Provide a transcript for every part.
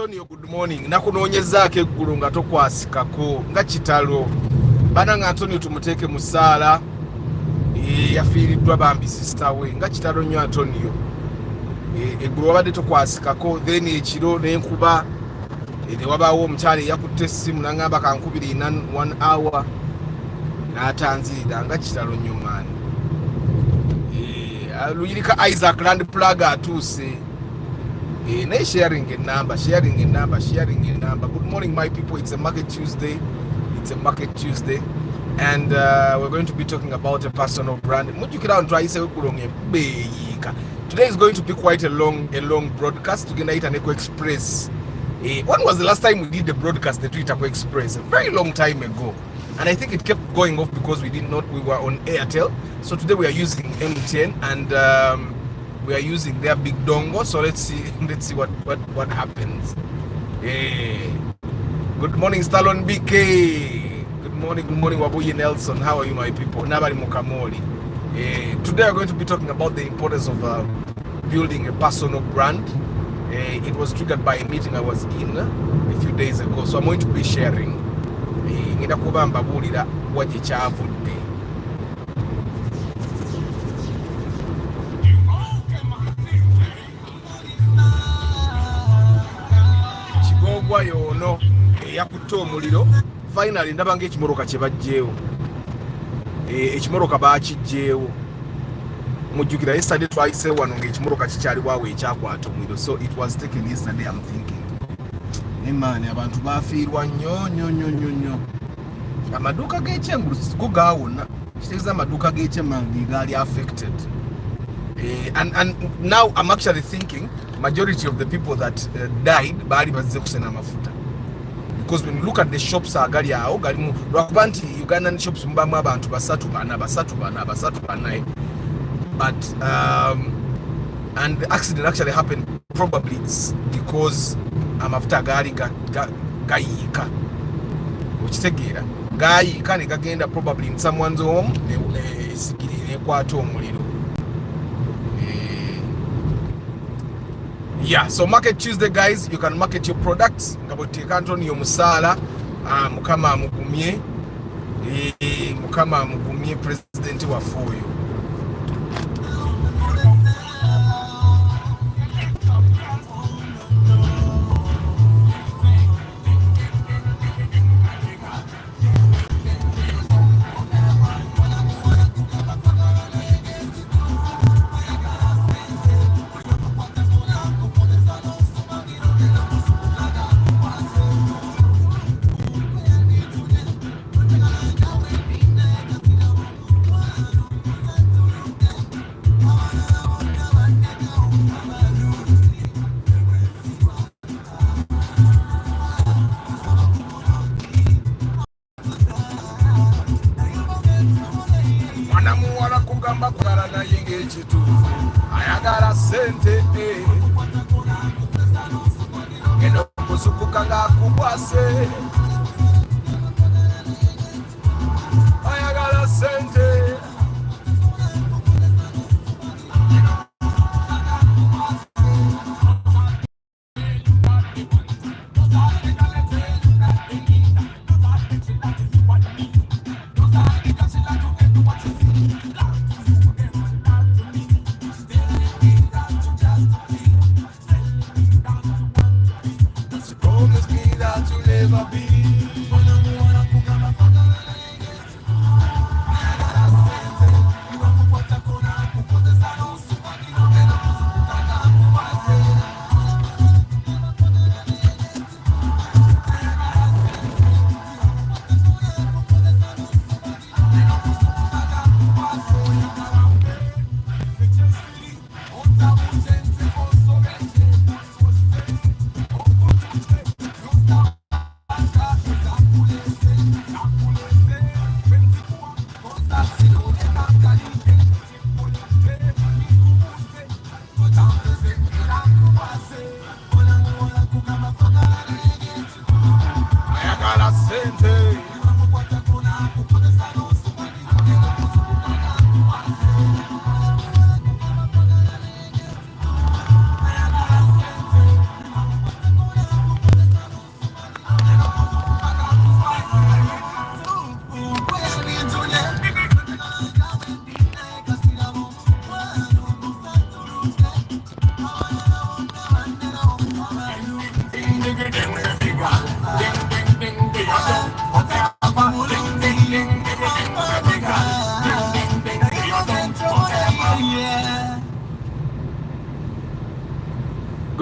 Antonio, good morning. Nakunoonyezaako eggulu nga tokwasikako nga kitalo. Bananga Antonio tumuteeke mu ssaala. Yafiiriddwa bambi sister we nga kitalo nnyo Antonio. Eggulu wabadde tokwasikako then ekiro n'enkuba ne wabaawo omukyala eyakutte essimu n'aŋŋamba kankubiri 1 hour n'atanzirira nga kitalo nnyo maani. Luyirika Isaac Land Plug atuuse. Sharing a number. Good morning, my people. It's a Market Tuesday. And we're going to be talking about a personal brand. Today is going to be quite a long broadcast. Uganda Eco Express. When was the last time we did the broadcast, the Twitter Express? A very long time ago. And I think it kept going off because we were on Airtel. So today we are using MTN and we are using their big dongo. So let's see what happens. Good morning, Stallone BK. Good morning, Wabuye Nelson. How are you, my people? Nabari Mukamori. Today we're going to be talking about the importance of building a personal brand. It was triggered by a meeting I was in a few days ago. So I'm going to be sharing. Ngenda kuba mbabuulira waje kyavudde. Kigogwa yono eyakutte omuliro finally ndaba ng'ekimoroka kye bajjeewo. Ekimoroka baakijjeewo. Mujjukira yesterday twayise wano ng'ekimoroka kikyali waawe ekyakwata omuliro. So it was taken yesterday. I'm thinking Emani abantu bafiirwa nnyo. Amaduuka g'ekyengulu go gaawona. Kitegeeza amaduuka g'ekyemmanga gaali affected. And now I'm actually thinking majority of the people that died baali bazze kusena amafuta. Because when you look at the shops agali awo galimu lwakuba nti Ugandan shops mubamu abantu basatu bana. But and the accident actually happened probably because amafuta gaali gayiika. Okitegeera gayiika ne gagenda probably in someone's home esigiri nekwata omuliro. Yeah, so Market Tuesday, guys. You can market your products. Ngaboteeka Antonio Musaala, mukama amugumye president waffe oyo. Ayagala sente ngeno kusukuka ngakubwase. Ayagala sente never be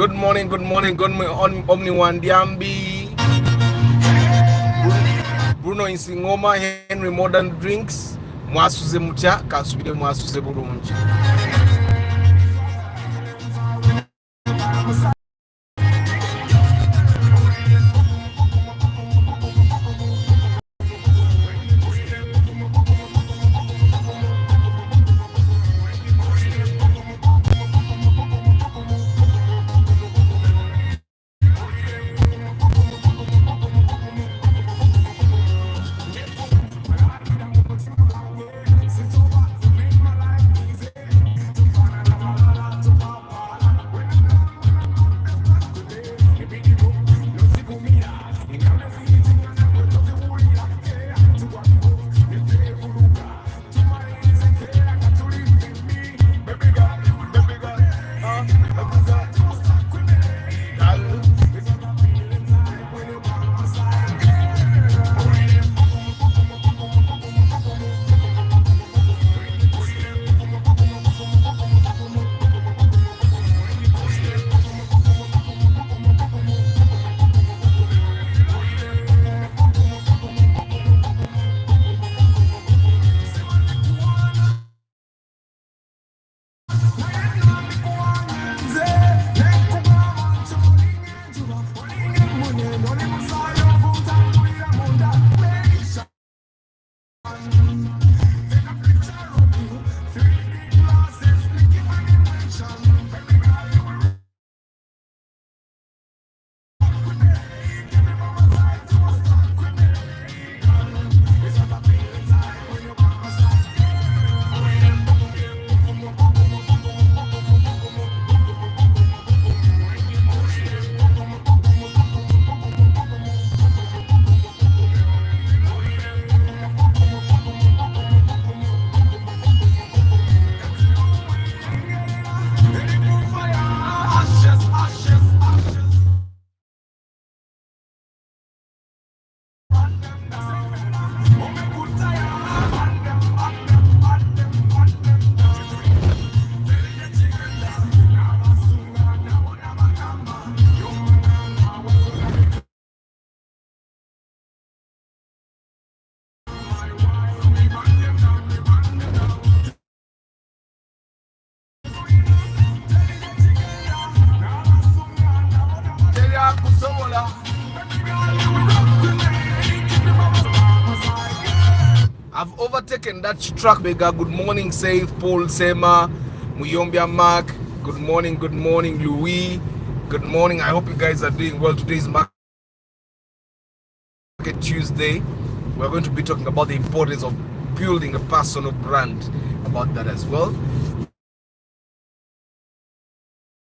Good morning, Omni Wandiambi. Bruno Insingoma, Henry Modern Drinks. Mwasuze mutya, kasubire mwasuze bulungi. I've overtaken that truck beggar. Good morning, Safe, Paul, Sema, Muyombia, Mark. Good morning, Louis. Good morning. I hope you guys are doing well. Today's Market Tuesday. We're going to be talking about the importance of building a personal brand, about that as well.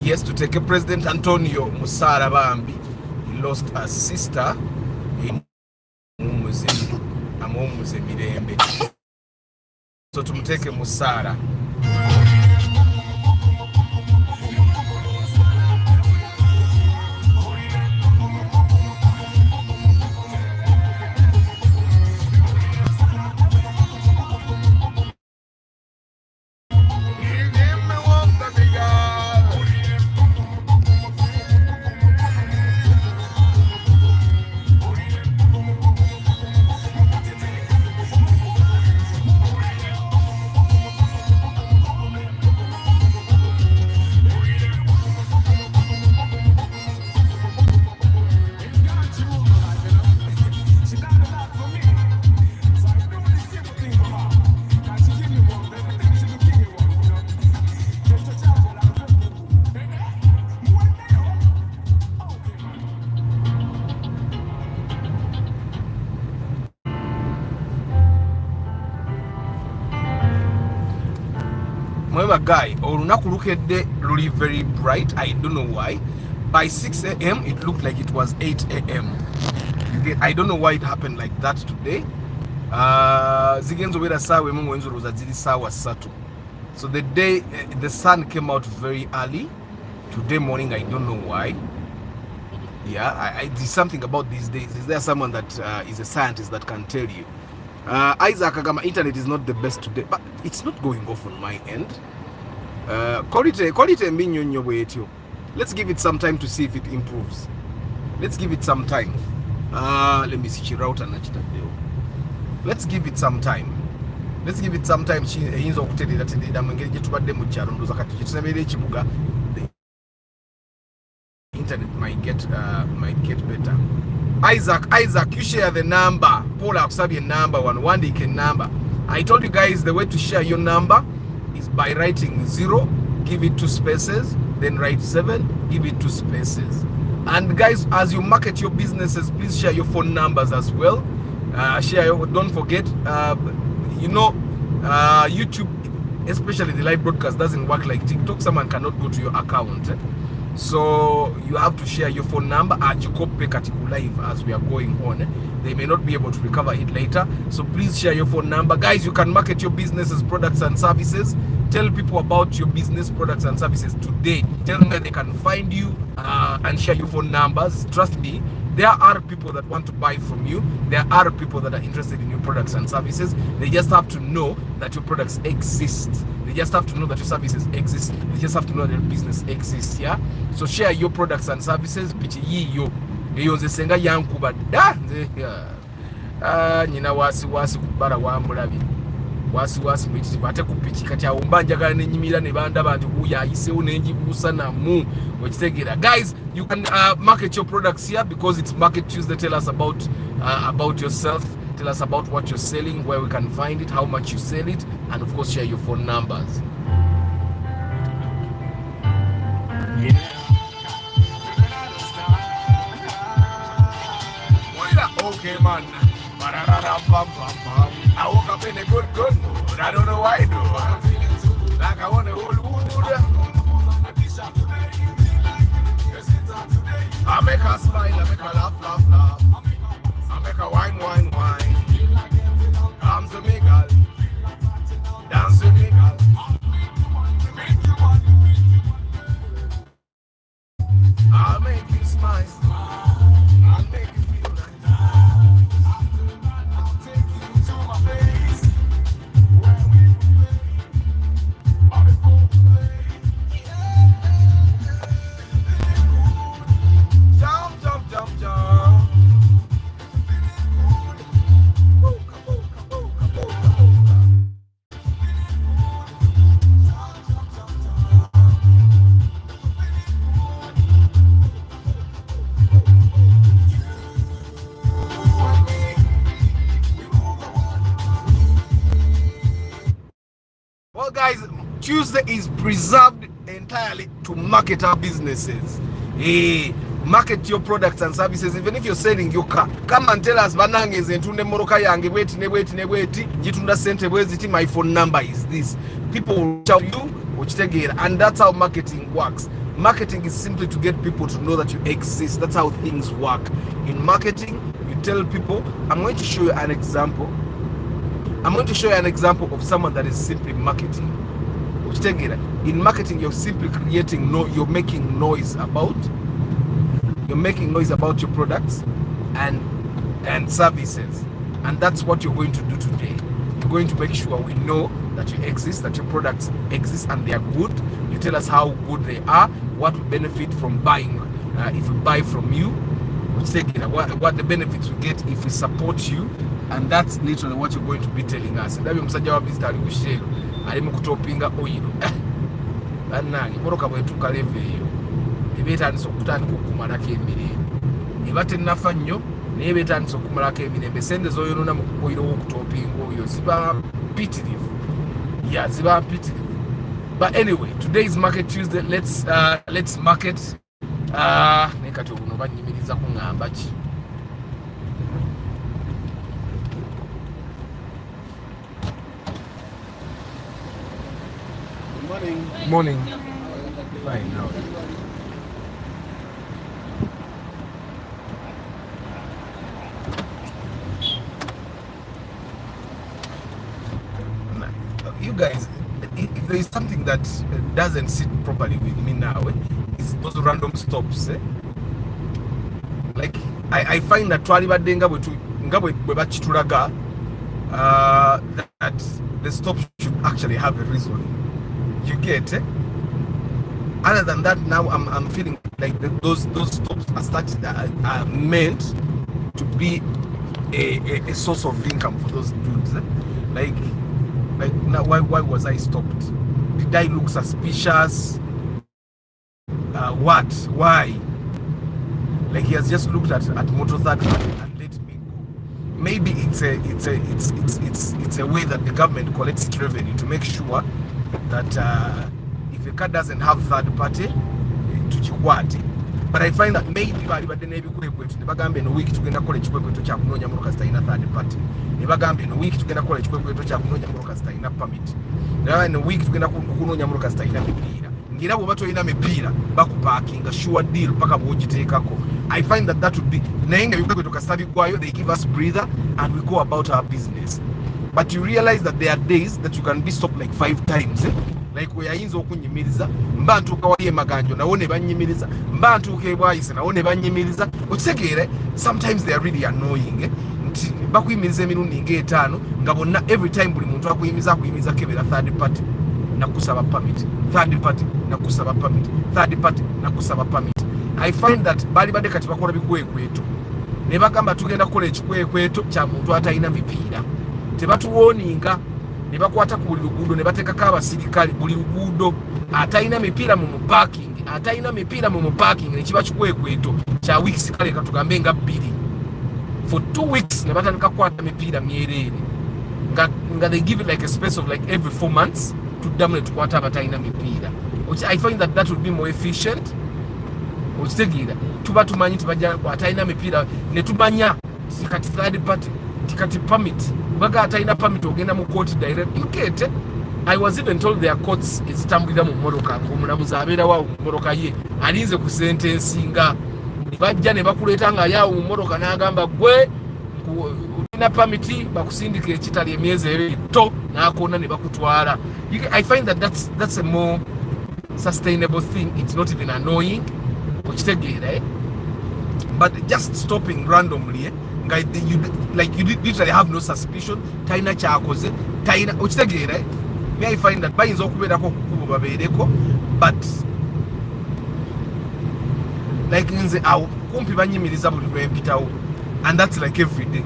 Yes, to take a President Antonio Musara Bambi, he lost a sister in Amomuze Mirembe. So tumteke Musara. Mweba guy, olunaku lukedde luli very bright. I don't know why. By 6 a.m. it looked like it was 8 a.m. I don't know why it happened like that today. Zigenzo wera sawa emu wenzo roza zili sawa satu. So the day the sun came out very early today morning. I don't know why. Yeah, there's something about these days. Is there someone that is a scientist that can tell you? Isaac Agama, internet is not the best today, but it's not going off on my end. Quality mbinyonyo bwetyo. let's give it some time to see if it improves. Let's give it some time. Let me see chirouter na chitadeo. Let's give it some time. Let's give it some time. Eyinza okutereera mu engeri gye tubadde mu kyalo ndowooza kati kitusemera ekibuga, the internet might get better. Isaac, you share the number. Paul akusabye number one day can number. I told you guys the way to share your number is by writing 0, give it 2 spaces, then write 7, give it 2 spaces. And guys, as you market your businesses, please share your phone numbers as well. Don't forget, YouTube, especially the live broadcast, doesn't work like TikTok. Someone cannot go to your account. So you have to share your phone number at your copy live as we are going on. They may not be able to recover it later. So please share your phone number. Guys, you can market your businesses, products and services. Tell people about your business, products and services today. Tell them where they can find you and share your phone numbers. Trust me, there are people that want to buy from you. There are people that are interested in your products and services. They just have to know that your products exist. They just have to know that your services exist. They just have to know that your business exists. Yeah. So share your products and services. Senga yankuba da nyina wasi kubara wamulabi wasi mwiti bate kupiki kati awo mbanjagala nenyimira ne banda bantu huya ayisewo nenjibusa namu wekitegera. Guys, you can market your products here because it's Market Tuesday. Tell us about yourself. Tell us about what you're selling, where we can find it, how much you sell it, and of course share your phone numbers. Yeah. Okay, man. I woke up in a good mood. I don't know why I do. I'm feeling too like I want to hold wood. I make her smile, I make her laugh. I make her wine. Come to me, girl. Dance with me, girl. I'll make you smile. I'll make you feel nice. I'll take you to my place where we play. I'll play. Jump. Well, guys, Tuesday is preserved entirely to market our businesses. Hey, market your products and services. Even if you're selling your car, come and tell us banange zentunde moroka yange weti jitunda sente bweziti, my phone number is this. People will tell you which take it, and that's how marketing works. Marketing is simply to get people to know that you exist. That's how things work. In marketing, you tell people, I'm going to show you an example. I'm going to show you an example of someone that is simply marketing. Which take it. In marketing, you're simply creating you're making noise about your products and services. And that's what you're going to do today. You're going to make sure we know that you exist, that your products exist and they are good. You tell us how good they are, what we benefit from buying if we buy from you, which take it, what the benefits we get if we support you. And that's literally what you're going to be telling us. Ndabi musajja wa visitor ali kushero ali mu kutopinga oil. Bannange moroka bwetuuka level eyo ebeetandisa okutandika okumalako emirembe. Ebate nafa nnyo naye beetandisa okumalako emirembe. Sente z'oyonoona mu oil w'okutopinga oyo ziba mpitirivu. Yeah, ziba mpitirivu. But anyway, today is Market Tuesday. Let's market. Naye kati obuno bannyimiriza kuŋŋamba ki? Morning. Fine now. You guys, if there is something that doesn't sit properly with me now, it's those random stops. Like I find that that the stop should actually have a reason. You get other than that, now I'm feeling like those stops are started are meant to be a source of income for those dudes. Like now, why was I stopped? Did I look suspicious? What? Why? Like he has just looked at motor third party and let me go. Maybe it's a way that the government collects its revenue to make sure that if a car doesn't have third party, tuchikwate. But I find that maybe bali badde n'ebikwekwetyo ne bagamba eno wiiki tugenda kukola ekikwekweto kya kunoonya motoka zitalina third party, ne bagamba eno wiiki tugenda kukola ekikwekweto kya kunoonya motoka zitalina permit, naye eno wiiki tugenda kunoonya motoka zitalina mipiira. Ng'era bw'oba tolina mipiira bakuparkinga sure deal paka bw'ogiteekako. I find that would be naye nga ebikwekweto kasita biggwayo, they give us breather and we go about our business. But you realize that there are days that you can be stopped like 5 times. Like oyayinza okunyimiriza mba ntuuka wali emaganjo nawo ne banyimiriza, mba ntuuka ebwayise nawo ne banyimiriza. Okitegeere, sometimes they are really annoying. Nti bakuyimiriza emirundi ng'etaano nga bonna every time buli muntu akuyimiriza kebera third party nakusaba permit, third party nakusaba permit, third party nakusaba permit. I find that bali badde kati bakola bikwekweto ne bagamba tugenda kukola ekikwekweto kya muntu atalina mipiira, tebatuwoninga ne bakwata ku buli luguudo ne bateekako abasirikale buli luguudo, atalina mipiira mu parking ne kiba kikwekweto kya weeks kale katugambe nga 2 for 2 weeks ne batandika kukwata mipiira myereere nga they give it like a space of like every 4 months tuddamu ne tukwata abatalina mipiira. I find that would be more efficient. Okitegeera, tuba tumanyi tibajja atalina mipiira ne tumanya kati third party tikati permit baga atalina permit ogenda mu court direct nkete. I was even told their courts ezitambulira mu mmoroka ng'omulamuzi abeera wa mu mmoroka ye alinze ku sentensinga, bajja ne bakuleeta nga yawo mu mmoroka n'agamba gwe ulina permit bakusindika ekitali emyezi ebiri to n'akoona ne bakutwala. I find that that's a more sustainable thing. It's not even annoying. Okitegeera, but just stopping randomly, you literally have no suspicion, talina kyakoze, talina okitegeera. I find that bayinza okubeerako okukubo babeereko, but like nze awo kumpi banyimiriza buli lwempitawo, and that's like every day.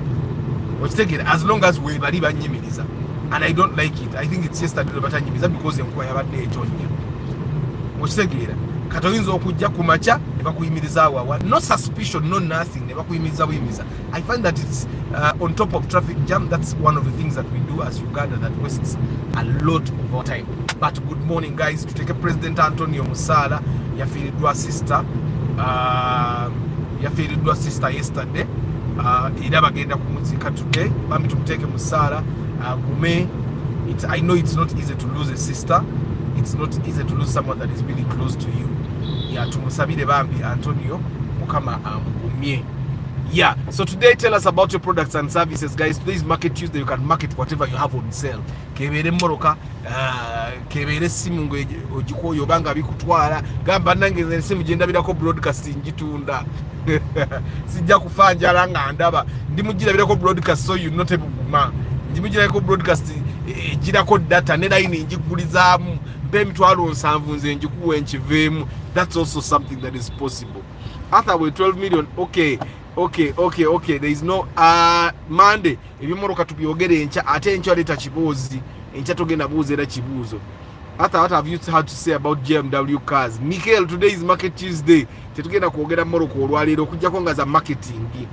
Okitegeera, as long as we bali banyimiriza, and I don't like it. I think it's yesterday batanyimiriza because enkuba yabadde etonnya. Okitegeera, katoyinza okujja ku macha ne bakuyimiriza awawa, no suspicion, no nothing, ne bakuyimiriza buyimiriza. I find that it's on top of traffic jam. That's one of the things that we do as Uganda that wastes a lot of our time. But good morning guys, tuteke President Antonio Musala yafiiriddwa sister yesterday, era bagenda kumuzika today. Bambi tumuteke Musala gume. I know it's not easy to lose a sister. It's not easy to lose someone that is really close to you. Yeah, tumusabire bambi Antonio mukama amugumye. Yeah, so today tell us about your products and services guys. Today is Market Tuesday. You can market whatever you have on sale. Kebere moroka, kebere simu ngo ogikoyo banga bikutwala. Gamba nange nze simu genda birako broadcasting gitunda. Sijja kufanja nga ndaba. Ndimugira birako broadcast so you not able to ndimugira birako broadcast girako data ne line njigulizaamu mbe mitwalo 7 nze njikuwe enkiveemu. That's also something that is possible. After we 12 million, okay. There is no Monday. Ebimoroka tubyogere encha ate encha leta kibuuzi. Encha togenda buuze era kibuuzo. After what have you had to say about GMW cars? Michael, today is Market Tuesday. Tetugenda kwogera moroko olwaliro kujja kongaza marketing.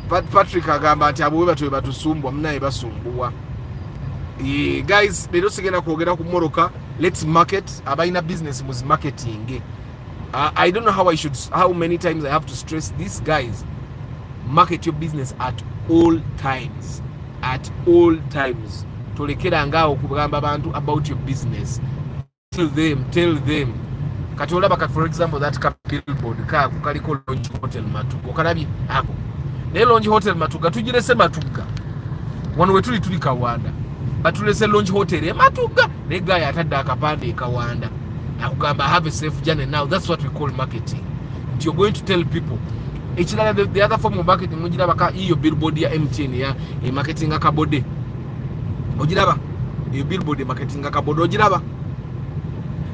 Patrick agamba nti abo bwe batusumbwa munaye basumbuwa. Guys, leero sigenda kwogera ku moroka. Let's market. Abaina business was marketing. I don't know how many times I have to stress this, guys. Market your business at all times. At all times. Tolekera ngao kugamba abantu about your business. Tell them. Katola baka, for example, that billboard ka kukaliko Lounge Hotel Matuga. Okalabi ako. Ne Lounge Hotel Matuga tujirese Matuga. Wano wetuli tuli Kawanda. Batulese Lounge Hotel Matuga. Ne guy atadda akapande Kawanda. Akugamba have a safe journey. Now that's what we call marketing. You're going to tell people. The other form of marketing mujiraba iyo billboard ya MTN ya marketing akabode. Ojiraba iyo billboard marketing akabode ojiraba.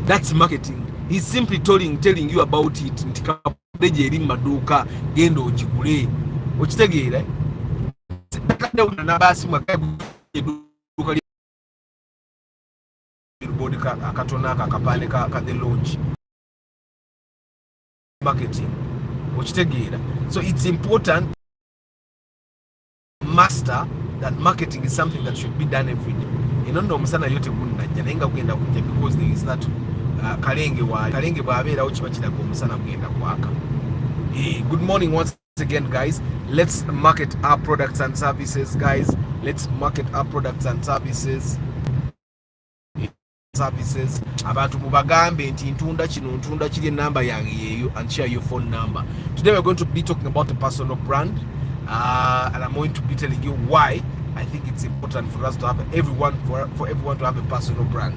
That's marketing. He's simply telling you about it. Nti kadeje eri maduka genda ogigule. Okitegeera? Na basi mwakaduka billboard akatona akapande ka the launch. Marketing. Okitegeera? So it's important master that marketing is something that should be done every day. Enondo omusana yote gunnajja naye nga kugenda kujja because there is that kalenge bwabeerawo kiba kiraga omusana kugenda kwaka. Good morning once again, guys. Let's market our products and services, guys. Let's market our products and services. Abantu mubagambe nti ntunda kiri number yange yeyo and share your phone number. Today we're going to be talking about a personal brand, and I'm going to be telling you why I think it's important for us to have for everyone to have a personal brand.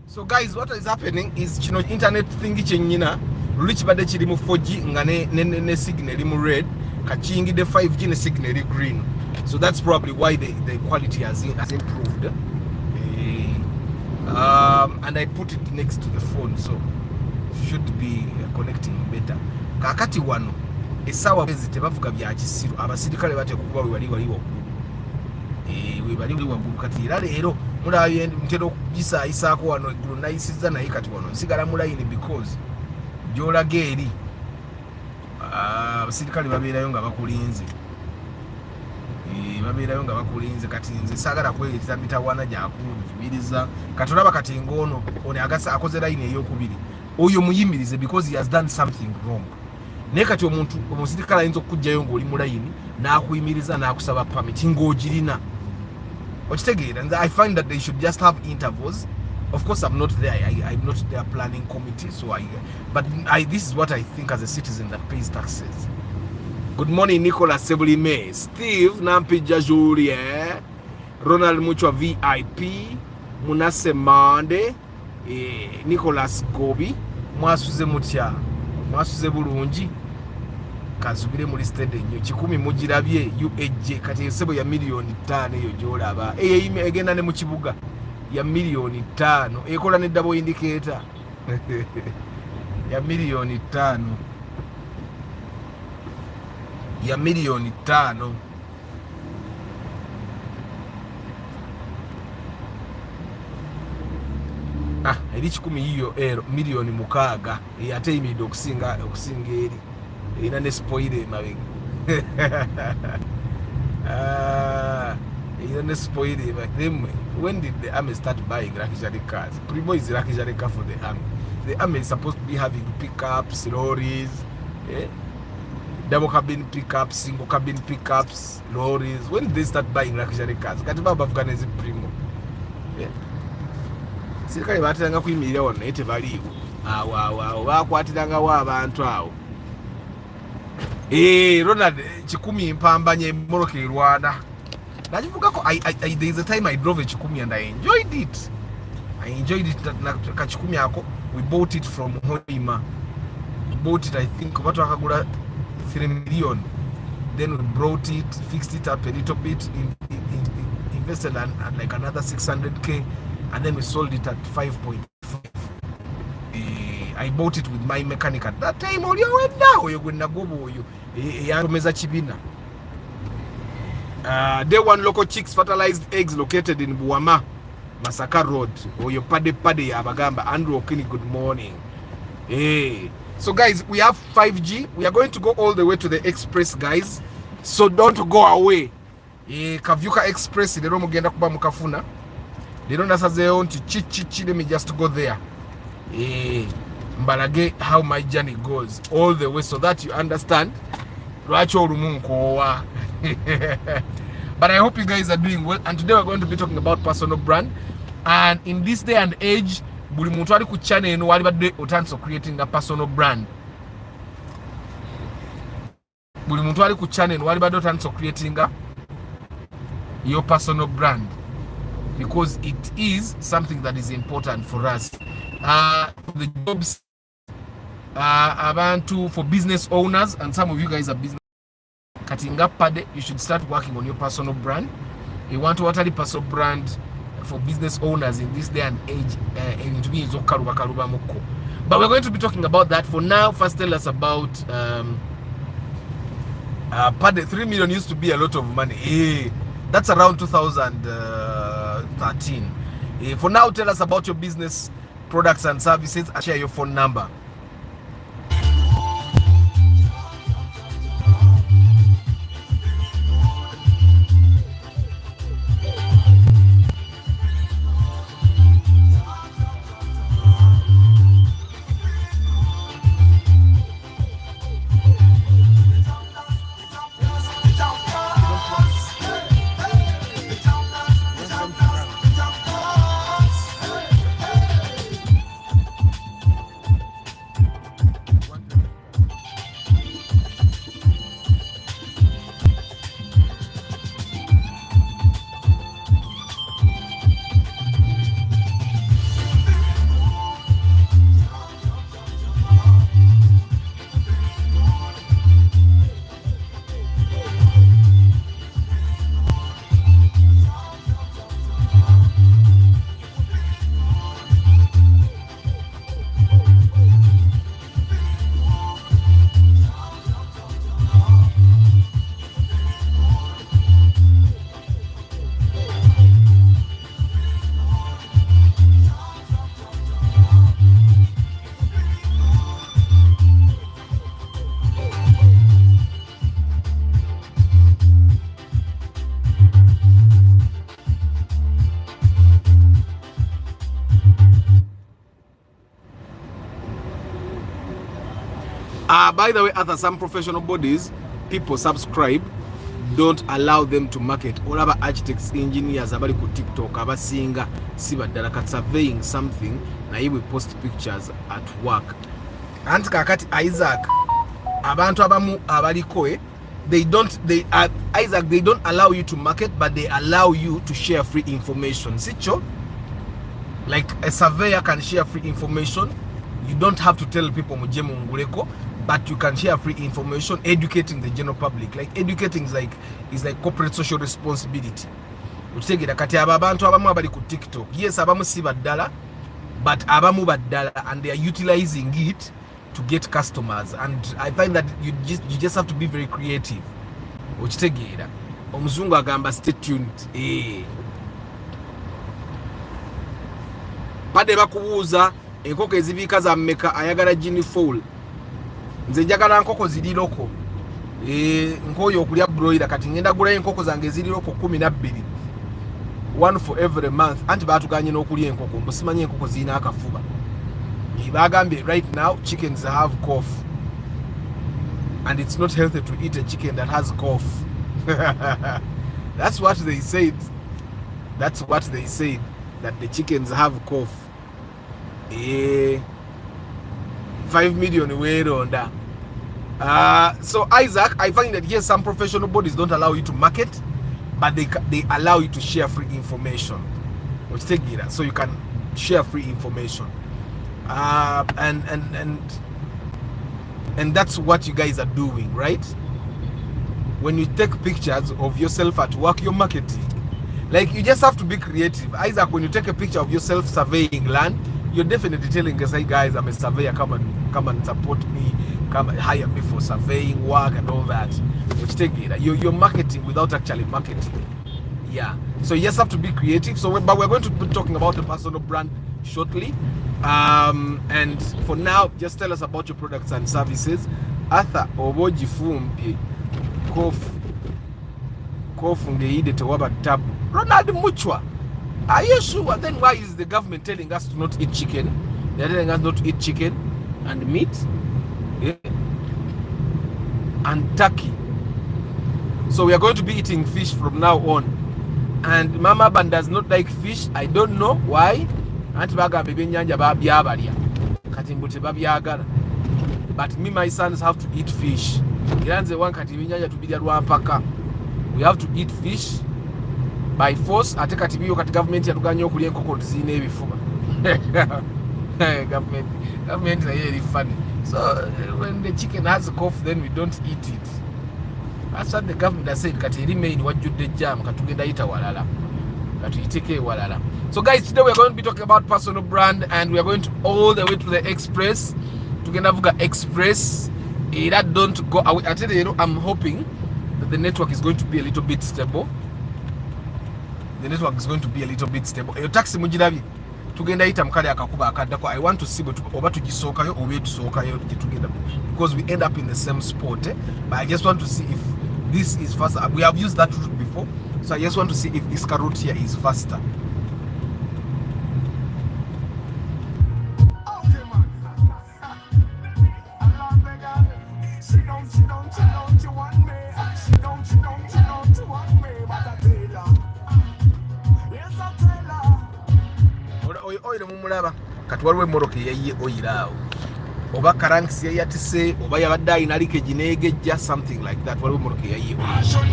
So guys, what is happening is internet thingi chenyina rich bade chiri mu 4G nga ne signal mu red kachingi the 5G ne signal green. So that's probably why the quality has improved. And I put it next to the phone, so should be connecting better. Kakati wano esawa bezi tebavuga bya kisiru abasirikale bate kuba wali we bali wagulu kati era leero mulaye ntero kugisa isaako wano egulu nayisiza naye kati wano nsigala mulayini because gyolaga eri abasirikale babeerayo nga bakulinze kati nze saagala kweyita mitawana gyakuyimiriza kati olaba kati ng'ono ono akoze layini ey'okubiri oyo muyimirize because he has done something wrong. Naye kati omusirikale ayinza okujjayo ng'oli mu layini n'akuyimiriza n'akusaba permit ng'ogirina. And I find that they should just have intervals. Of course, I'm not there. I'm not their planning committee. But this is what I think as a citizen that pays taxes. Good morning, Nicholas Sebulime, Steve Nampija Julie, Ronald Muchwa VIP, Munase Mande, Nicholas Gobi, Mwasuze Mutya, Mwasuze Bulungi. Kasubire muri stade nyo 10 mugirabye UAJ kati sebo ya milioni 5 eyo jolaba egenda ne mu kibuga ya milioni 5 ekola ne double indicator ya milioni 5 eri 10 hiyo milioni 6 ate imide okusinga eri ina ne spoile mabega ina ne spoile mabega. When did the army start buying luxury cars? Primo is luxury car for the army. The army is supposed to be having pickups, lorries, double cabin pickups, single cabin pickups, lorries. When did they start buying luxury cars? Katiba bafukanezi primo. Sirikale batiranga kuyimirira wano naye tebaliiwo awo bakwatiranga wa abantu awo. Ronald 10 mpambanye moroke Rwanda. Najivugako there is a time I drove a 10 and I enjoyed it. Ka 10 yako we bought it from Hoima. We bought it I think watu wakagula 3 million. Then we brought it, fixed it up a little bit, invested at like another 600k, and then we sold it at 5.5. I bought it with my mechanic at that time. Day one local chicks fertilized eggs located in Buama, Masaka Road. Oyo pade Abagamba. Andrew Okini, good morning. So guys, we have 5G. We are going to go all the way to the express, guys. So don't go away. Kavyuka Express, they don't mugenda kuba mukafuna. They don't nasazeyo nti chi, let me just go there. Mbalage how my journey goes all the way so that you understand. But I hope you guys are doing well, and today we're going to be talking about personal brand. And in this day and age, buli muntu ali ku channel eno wali badde otandise creating a personal brand. Buli muntu ali ku channel eno wali badde otandise creating your personal brand, because it is something that is important for us. The jobs, abantu for business owners, and some of you guys are business. Cutting up pade, you should start working on your personal brand. You want to water the personal brand for business owners in this day and age, and to be karuba moko. But we're going to be talking about that. For now, first tell us about pade. 3 million used to be a lot of money. Hey, that's around 2013. For now, tell us about your business products and services and share your phone number. By the way, other some professional bodies, people subscribe, don't allow them to market. All our architects, engineers, abali ku TikTok, abasinga sibadala kat surveying something, na you will post pictures at work. Anti kakati Isaac, abantu abamu abalikoe, Isaac, they don't allow you to market, but they allow you to share free information. Sicho, like a surveyor can share free information. You don't have to tell people mujemu nguleko, but you can share free information, educating the general public. Like educating is like corporate social responsibility. Utegera kati abantu abamu abali ku TikTok. Yes, abamu si badala, but abamu badala, and they are utilizing it to get customers. And I find that you just have to be very creative. Utegera omuzungu agamba stay tuned. Pade bakubuuza enkoko ezibika za mmeka ayagala gini fowl. Nze njagala nkoko ziri loko. Nkoyo okulya broiler kati ngenda gula enkoko zange ziri loko 12. One for every month. Anti batuganye n'okulya enkoko. Musimanyi enkoko zina akafuba. Bagambye right now chickens have cough. And it's not healthy to eat a chicken that has cough. That's what they said. That's what they said. That the chickens have cough. 5 million weight on that. So Isaac, I find that yes, some professional bodies don't allow you to market, but they allow you to share free information. Which take it, so you can share free information. And that's what you guys are doing, right? When you take pictures of yourself at work, you're marketing. Like you just have to be creative. Isaac, when you take a picture of yourself surveying land, you're definitely telling us, hey guys, I'm a surveyor, come and support me, come and hire me for surveying work and all that. Which take it, you're marketing without actually marketing. Yeah. So you just have to be creative. But we're going to be talking about the personal brand shortly. And for now, just tell us about your products and services. Arthur Oboji Fumpi Kofu ngeide tewaba tabu. Ronald Muchwa, are you sure? Then why is the government telling us to not eat chicken? They're telling us not to eat chicken and meat, and turkey. So we are going to be eating fish from now on. And Mama Ban does not like fish. I don't know why. anti bagamba ebyennyanja babyabalya kati mbu tebabyagala. But me my sons have to eat fish. Era nze wankati ebyennyanja tubirya lwampaka. We have to eat fish by force. Ate kati biyo kati government yatuganya okulya enkoko tuzina ebifuba. Government nayo eri funny. So when the chicken has a cough, then we don't eat it. That's what the government has said. Kati eri main wajjudde jam katugenda yita walala. Katuyiteke walala. So guys, today we are going to be talking about personal brand, and we are going to all the way to the express. Tugenda vuga express. Era don't go away. I tell you, I'm hoping that the network is going to be a little bit stable. The network is going to be a little bit stable. Eyo taxi mujirabi. Tugenda yita mkale akakuba akaddako. I want to see oba tugisookayo oba tusookayo tugenda, because we end up in the same spot. But I just want to see if this is faster. We have used that route before, so I just want to see if this route here is faster. Oyo mumulaba kati waliwo emmoroka eyayiye oyiraawo, oba karankisi yayatise, oba yabadde ayina leakage neegejja, something like that. Waliwo emmoroka eyayiye oyiraawo.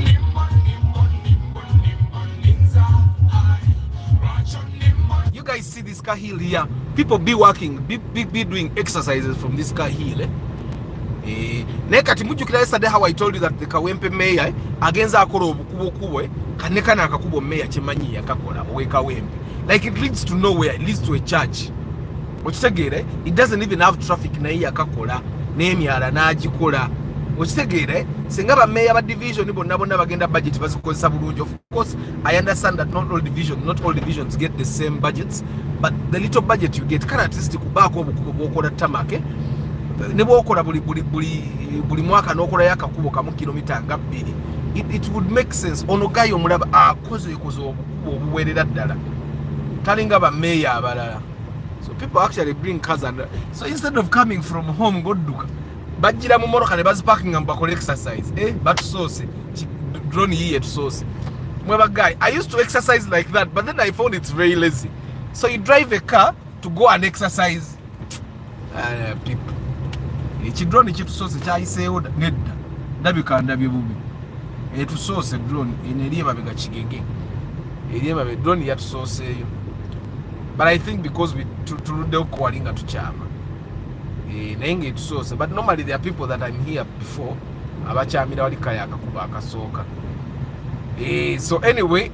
You guys see this car hill here? People be working, be doing exercises from this car hill. Naye kati mujjukira yesterday how I told you that the Kawempe mayor agenza akola obukubo kanekana akakubo mayor kyemanyi yakakola owe Kawempe. Like it leads to nowhere, it leads to a church. Okitegere, it doesn't even have traffic naye yakakola n'emyala n'agikola. Okitegere, singa ba mayor ba division bonna bagenda budget bazikozesa bulungi. Of course, I understand that not all divisions get the same budgets, but the little budget you get can at least kubaako obukubo bw'okola tamake. Ne bw'okola buli mwaka n'okola yakakubo kamu kilomita nga 2. It would make sense. Ono gayo omulaba akoze obukubo obuwerera ddala. Talinga ba mayor abalala. So people actually bring cars, and so instead of coming from home godduka bajjira mu moroka ne bazi parking and bakole exercise. But sauce drone here to sauce. Mweba guy, I used to exercise like that, but then I found it's very lazy. So you drive a car to go and exercise. People. Drone ekitu sauce kyayiseewo nedda. Ndabika bubi. Etu sauce drone enerieba bega kigege. Erieba be drone yatu sauce eyo. But I think because we tuludde okwalinga tukyama. Naye nga etusoose. But normally there are people that I'm here before abakyamira wali kaya akakuba akasooka. So anyway,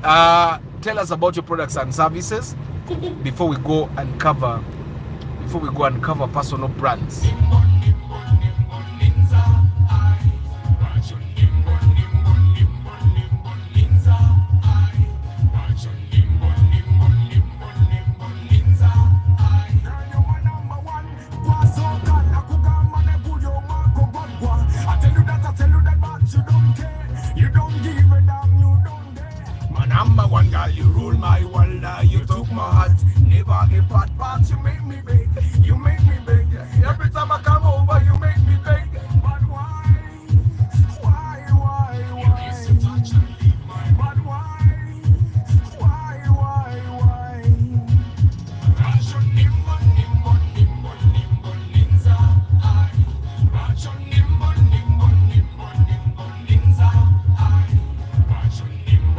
tell us about your products and services before we go and cover personal brands. Number one girl, you rule my world, you took my heart, never a part, you make me big, every time I come over, you make me big, but why, you used to touch and leave my, but why, Rajon nimbo ninza, Rajon nimbo ninza, Rajon nimbo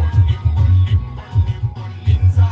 ninza,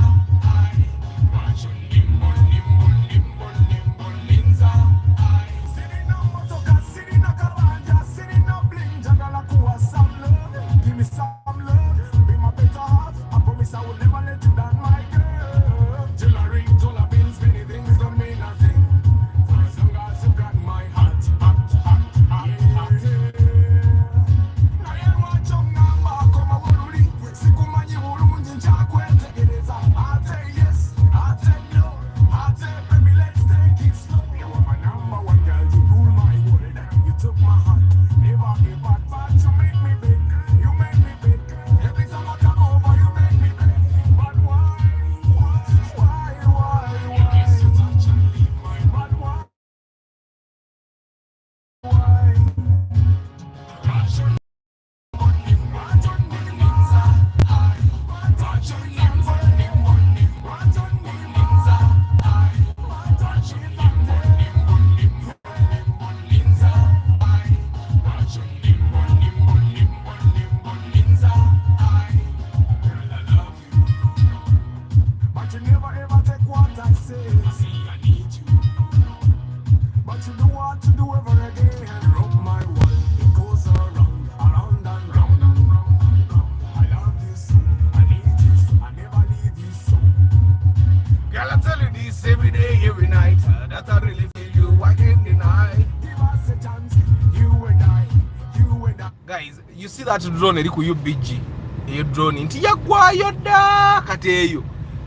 see that drone eri ku UBG eyo drone nti yagwayo da kateyo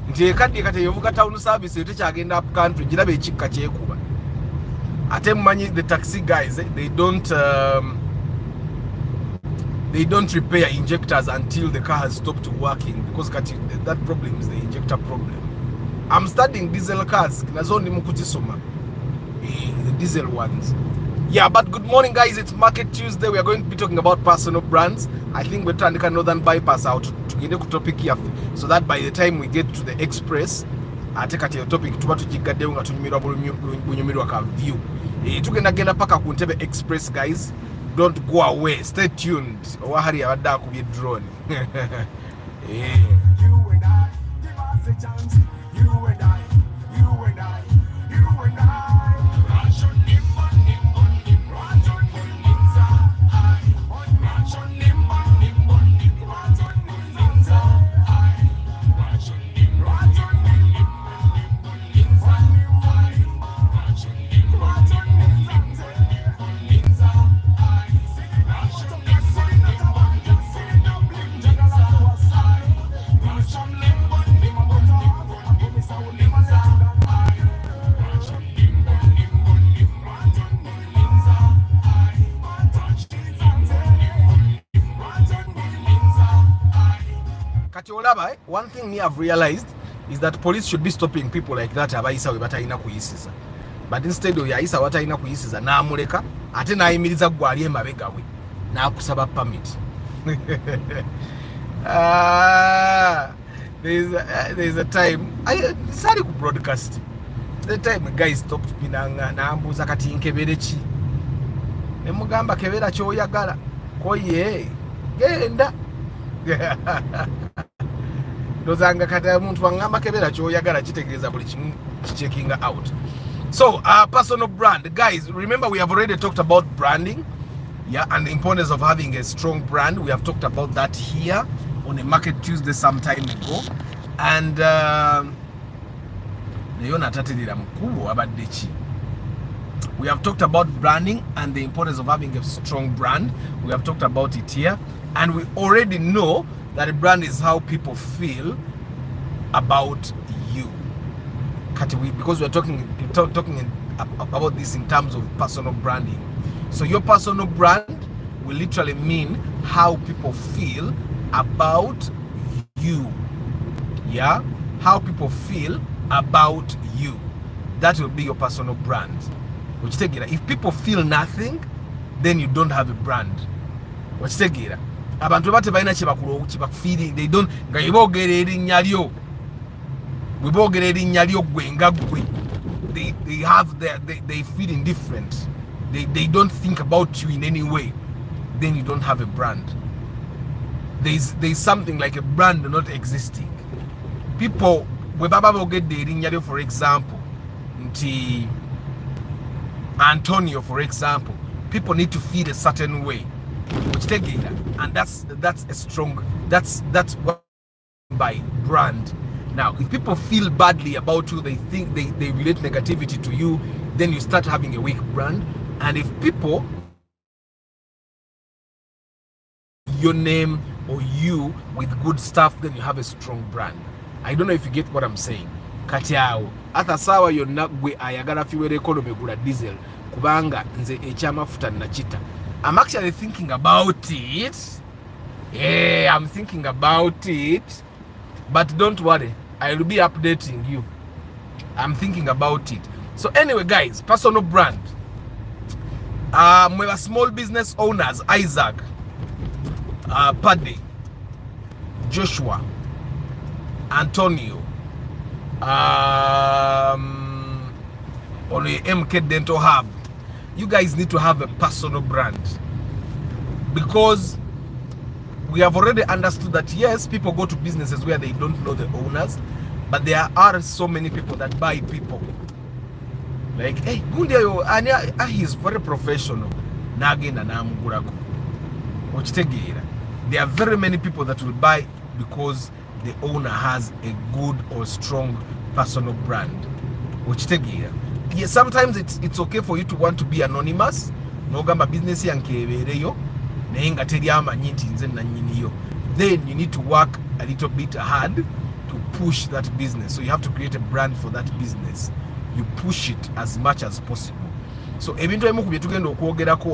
nti ekadde kateyo vuga town service yote kyagenda up country girabe ekikka kyekuba ate mmanyi the taxi guys they don't repair injectors until the car has stopped working because that problem is the injector problem. I'm studying diesel cars nazo ndi mukuzisoma the diesel ones. Yeah, but good morning guys, it's Market Tuesday. We are going to be talking about personal brands. I think we're trying to northern bypass out to get a topic here so that by the time we get to the express I take at your topic tuba tujigadde nga tunyumirwa bunyumirwa ka view tugenda genda paka ku Ntebe express guys. Don't go away, stay tuned. Wahari abadda akubye drone. Yeah. You and I, give us a chance. You and I, you and I, you and I. One thing me have realized is that police should be stopping people like that abayisa we batayina kuyisiza, but instead of yayisa watayina kuyisiza namuleka ate nayimiriza gwali emabega we nakusaba permit. There's a time I sorry ku broadcast the time a guy stopped me nambuza kati nkebere ki nemugamba kebera kyoyagala koye genda dozanga kata muntu wangamba kebera kyoyagala kitegeeza buli kimu checking out. So personal brand guys, remember we have already talked about branding, yeah, and the importance of having a strong brand. We have talked about that here on a Market Tuesday some time ago, and we have talked about branding and the importance of having a strong brand. We have talked about it here, and we already know that a brand is how people feel about you. Because we're talking about this in terms of personal branding. So your personal brand will literally mean how people feel about you. Yeah? How people feel about you. That will be your personal brand. Which take it. If people feel nothing, then you don't have a brand. Which take it. Abantu bate baina feeling, they don't nga ibogere erinnya lyo wibogere erinnya lyo gwe nga gwe, they have they feel indifferent, they don't think about you in any way, then you don't have a brand. There's something like a brand not existing. People we baba bogede erinnya lyo, for example nti Antonio, for example, people need to feel a certain way, which take it, and that's a strong, that's what by brand. Now if people feel badly about you, they think they relate negativity to you, then you start having a weak brand. And if people your name or you with good stuff, then you have a strong brand. I don't know if you get what I'm saying. Katiao ata sawa yonna gwe ayagala fuel economy gula diesel kubanga nze ekyamafuta nachita. I'm actually thinking about it. Yeah, I'm thinking about it. But don't worry, I'll be updating you. I'm thinking about it. So anyway, guys, personal brand. We are small business owners. Isaac, Paddy, Joshua, Antonio, on the MK Dental Hub. You guys need to have a personal brand, because we have already understood that yes, people go to businesses where they don't know the owners, but there are so many people that buy people. Like, hey, he's very professional. There are very many people that will buy because the owner has a good or strong personal brand. Yes, sometimes it's okay for you to want to be anonymous. No gamba business yankebereyo. naye nga teri amanyi nti nze nannyiniyo, then you need to work a little bit hard to push that business. So you have to create a brand for that business. You push it as much as possible. So ebintu ebimu ku bye tugenda okwogerako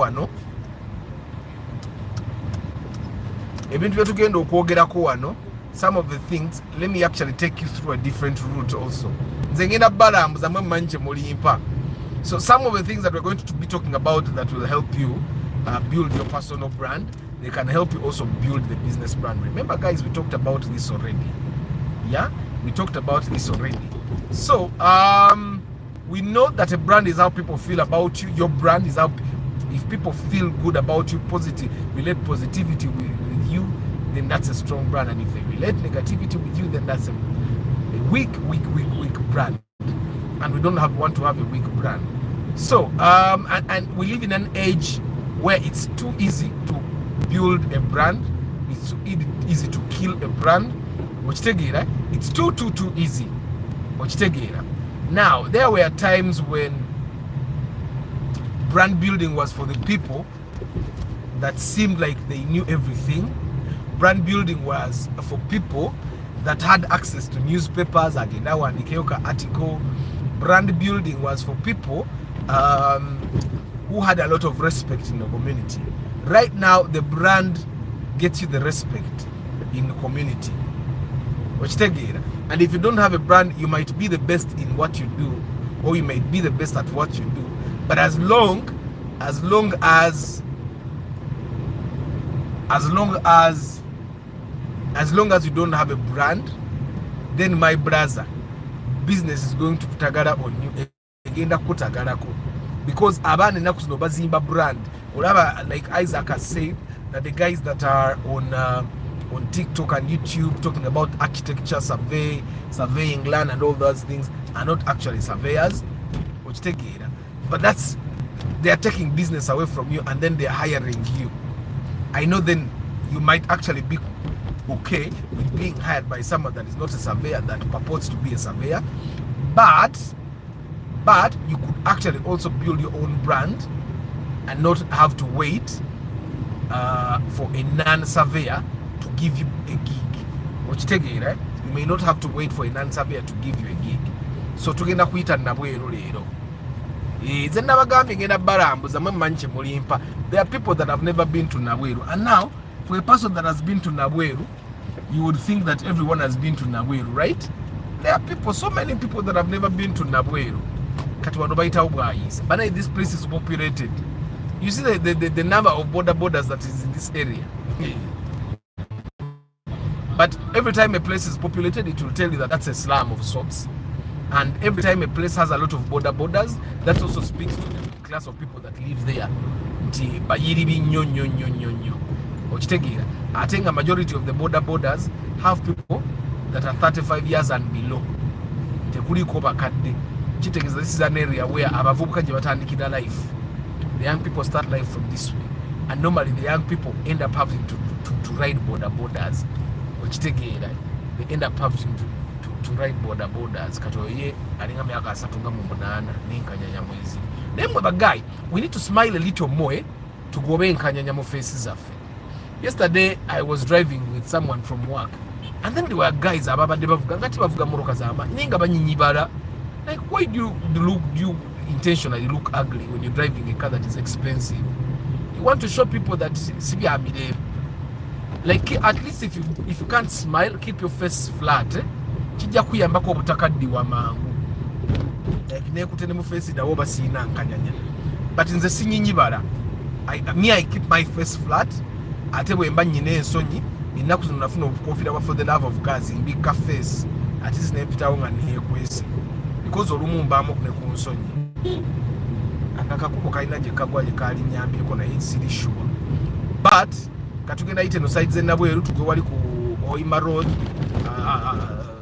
wano, some of the things, let me actually take you through a different route also. Nze ngenda balambuza mwe mmanyi kye mulimpa. So some of the things that we're going to be talking about that will help you build your personal brand, they can help you also build the business brand. Remember guys, we talked about this already. Yeah, we talked about this already. So we know that a brand is how people feel about you. Your brand is how, if people feel good about you, positive, relate positivity with you, then that's a strong brand. And if they relate negativity with you, then that's a weak brand. And we don't want to have a weak brand. So and we live in an age where it's too easy to build a brand. It's too easy to kill a brand. It's too easy. Now, there were times when brand building was for the people that seemed like they knew everything. Brand building was for people that had access to newspapers, article. Brand building was for people who had a lot of respect in the community. Right now, the brand gets you the respect in the community. And if you don't have a brand, you might be the best in what you do, or you might be the best at what you do. But as long as you don't have a brand, then my brother, business is going to kutagara on you. Because abane nakuno bazimba brand. Like Isaac has said, that the guys that are on TikTok and YouTube talking about architecture, surveying land and all those things are not actually surveyors, but they are taking business away from you and then they are hiring you. I know then you might actually be okay with being hired by someone that is not a surveyor, that purports to be a surveyor, but you could actually also build your own brand and not have to wait for a non-surveyor to give you a gig. You may not have to wait for a non-surveyor to give you a gig. So tugenda kuyita nabweru leero. Nze nabagambye ngenda balambuza mwe mmanyi mulimpa. There are people that have never been to Nabweru, and now for a person that has been to Nabweru, you would think that everyone has been to Nabweru, right? There are people, so many people that have never been to Nabweru. But this place is populated. You see the number of borders that is in this area. But every time a place is populated, it will tell you that that's a slum of sorts. And every time a place has a lot of borders, that also speaks to the class of people that live there. I think a majority of the borders have people that are 35 years and below. This is an area where life. The young people start life from this way. And normally the young people end up having to ride borders. They end up having to ride borders. Then guy, we need to smile a little more to go away in Kanyanyamo faces. Yesterday I was driving with someone from work, and then there were guys like, why do you intentionally look ugly when you're driving a car that is expensive? You want to show people that like, at least if you can't smile, keep your face flat. Like but in the singing I keep my face flat. I tell you, Sony, for the love of God in big cafes. At least because but katugenda ite no sides nabweru tugwe wali ku Oima Road,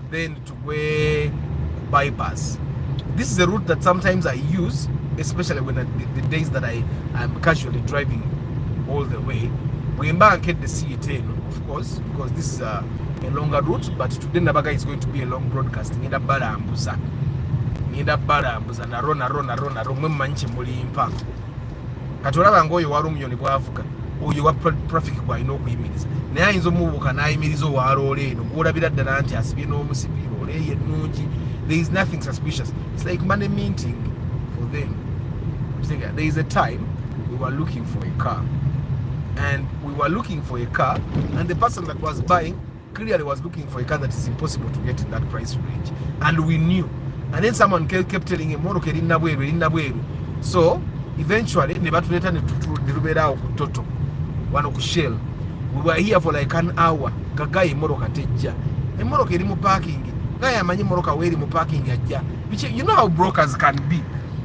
then tugwe bypass. This is a route that sometimes I use, especially when the days that I'm casually driving all the way. We embark at the C10, of course, because this is a longer route, but today Nabaga is going to be a long broadcasting. Nida balambuza na rona mmanchi mulimpa katolaba ngoyo waru myoni bwavuga oyo wa traffic gwalina okuyimiriza naye ayinza omubuuka n'ayimiriza owa loole eno gwolabira ddala nti asibye n'omusipi loole eyo ennungi. There is nothing suspicious. It's like money minting for them. There is a time we were looking for a car, and the person that was buying clearly was looking for a car that is impossible to get in that price range, and we knew. And then someone kept telling him, "Moroke erinna bweru." So eventually ne batuleta ne tubeerawo ku Toto wano ku Shell. We were here for like an hour. Kagaye moroka tejja. Emoroka eri mu parking. Guy amanyi moroka weri mu parking ajja. You know how brokers can be.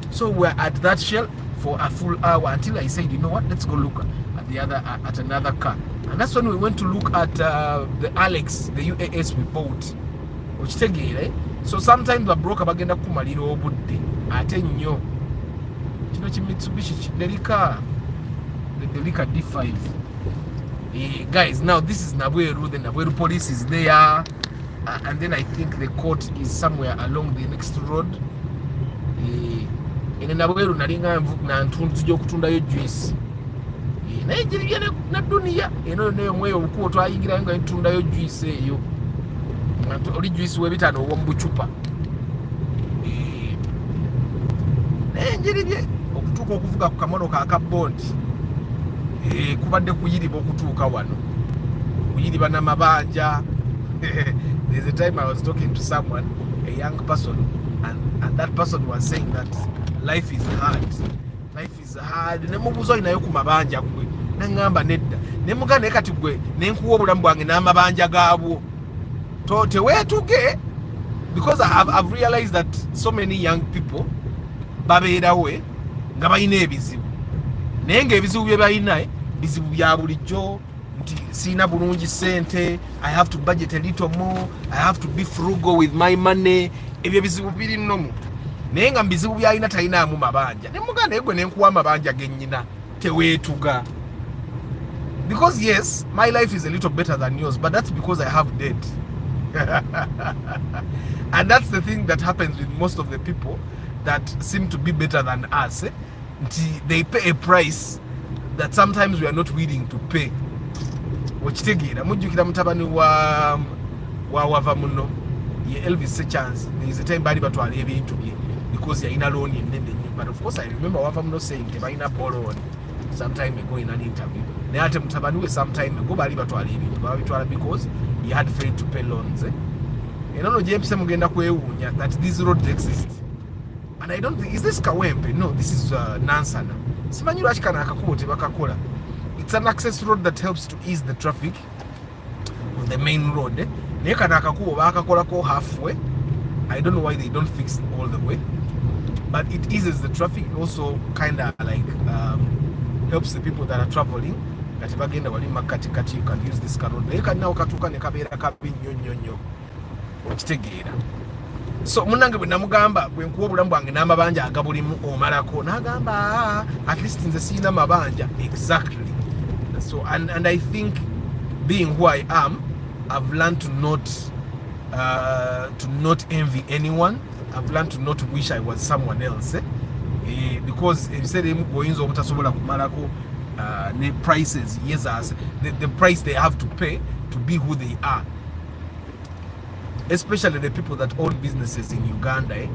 So we're at that Shell for a full hour until I said, you know what, let's go look at another car. And that's when we went to look at the Alex, the UAS we bought. Which tegere. So sometimes the broker bagenda kumalira obudde ate nnyo. Kino ki Mitsubishi Delica, the Delica D5. Guys, now this is Nabweru. The Nabweru police is there, and then I think the court is somewhere along the next road. In Nabweru nalinga na ntunzija okutundayo juice. Naye jiribye na dunia eno neyo mweyo obukubo twayingira nga ntundayo juice eyo. Oli juice webitano owo mbuchupa. Naye jiribye okutuuka okuvuga ku kamotoka akabondi. Kubadde kuyiriba okutuuka wano. Kuyiriba n'amabanja. There's a time I was talking to someone, a young person, and that person was saying that life is hard. Life is hard. Nemubuzo inayo ku mabanja gwe. Nangamba nedda. Nemugane kati gwe nenkuwa obulamu bwange n'amabanja gaabwo. Tote wetuge, because I've realized that so many young people babeerawe nga balina ebizibu. Naye ng'ebizibu bye balina bizibu bya bulijjo. Sina bulungi sente, I have to budget a little more, I have to be frugal with my money. Ebyo bizibu biri nnomu. Naye nga bizibu byalina talinamu mabanja. Ne muganda egwe nenkuwa amabanja gennyina teweetuga. Because yes, my life is a little better than yours, but that's because I have debt. And that's the thing that happens with most of the people that seem to be better than us. They pay a price that sometimes we are not willing to pay. Okitegeera mujjukira mutabani wa wava muno ye Elvis Sechance. There is a time bali batwala ebintu bye because yalina loan ennene nnyo. But of course I remember wava muno saying tebalina loan sometime ago in an interview. Naye ate mutabani we sometime ago bali batwala ebintu babitwala because he had failed to pay loans. Eno James mugenda kwewuunya that these roads exist. And I don't think, is this Kawempe? No, this is Nansana. Simanyi lwaki kana akakubo tebakakola. It's an access road that helps to ease the traffic on the main road. Naye kana akakubo bakakolako halfway. I don't know why they don't fix it all the way. But it eases the traffic. It also kind of like helps the people that are traveling. Kati bagenda wali makati you can use this car road. Naye kana okatuka ne kabeera kabi nnyo. Okitegeera. So munange bwe namugamba bwe nkuwa obulamu bwange n'amabanja agabulimu omalako n'agamba at least nze sina mabanja. Exactly. So and I think being who I am, I've learned to not envy anyone. I've learned to not wish I was someone else. Because ebiseera oyinza obutasobola kumalako ne prices yes the price they have to pay to be who they are. Especially the people that own businesses in Uganda.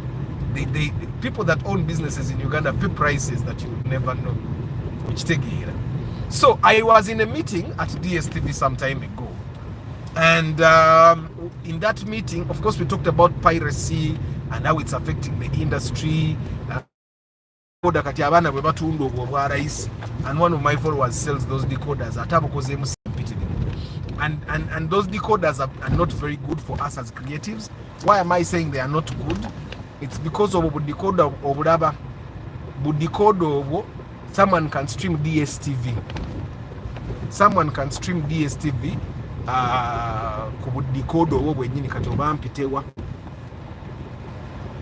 The people that own businesses in Uganda pay prices that you would never know. Which take it. So I was in a meeting at DSTV some time ago, and in that meeting, of course, we talked about piracy and how it's affecting the industry. And one of my followers sells those decoders. And those decoders are not very good for us as creatives. Why am I saying they are not good? It's because of decoder obulaba. Budecoder someone can stream DSTV. Someone can stream DSTV ku budecoder obwo bwennyini kati oba mpitewa.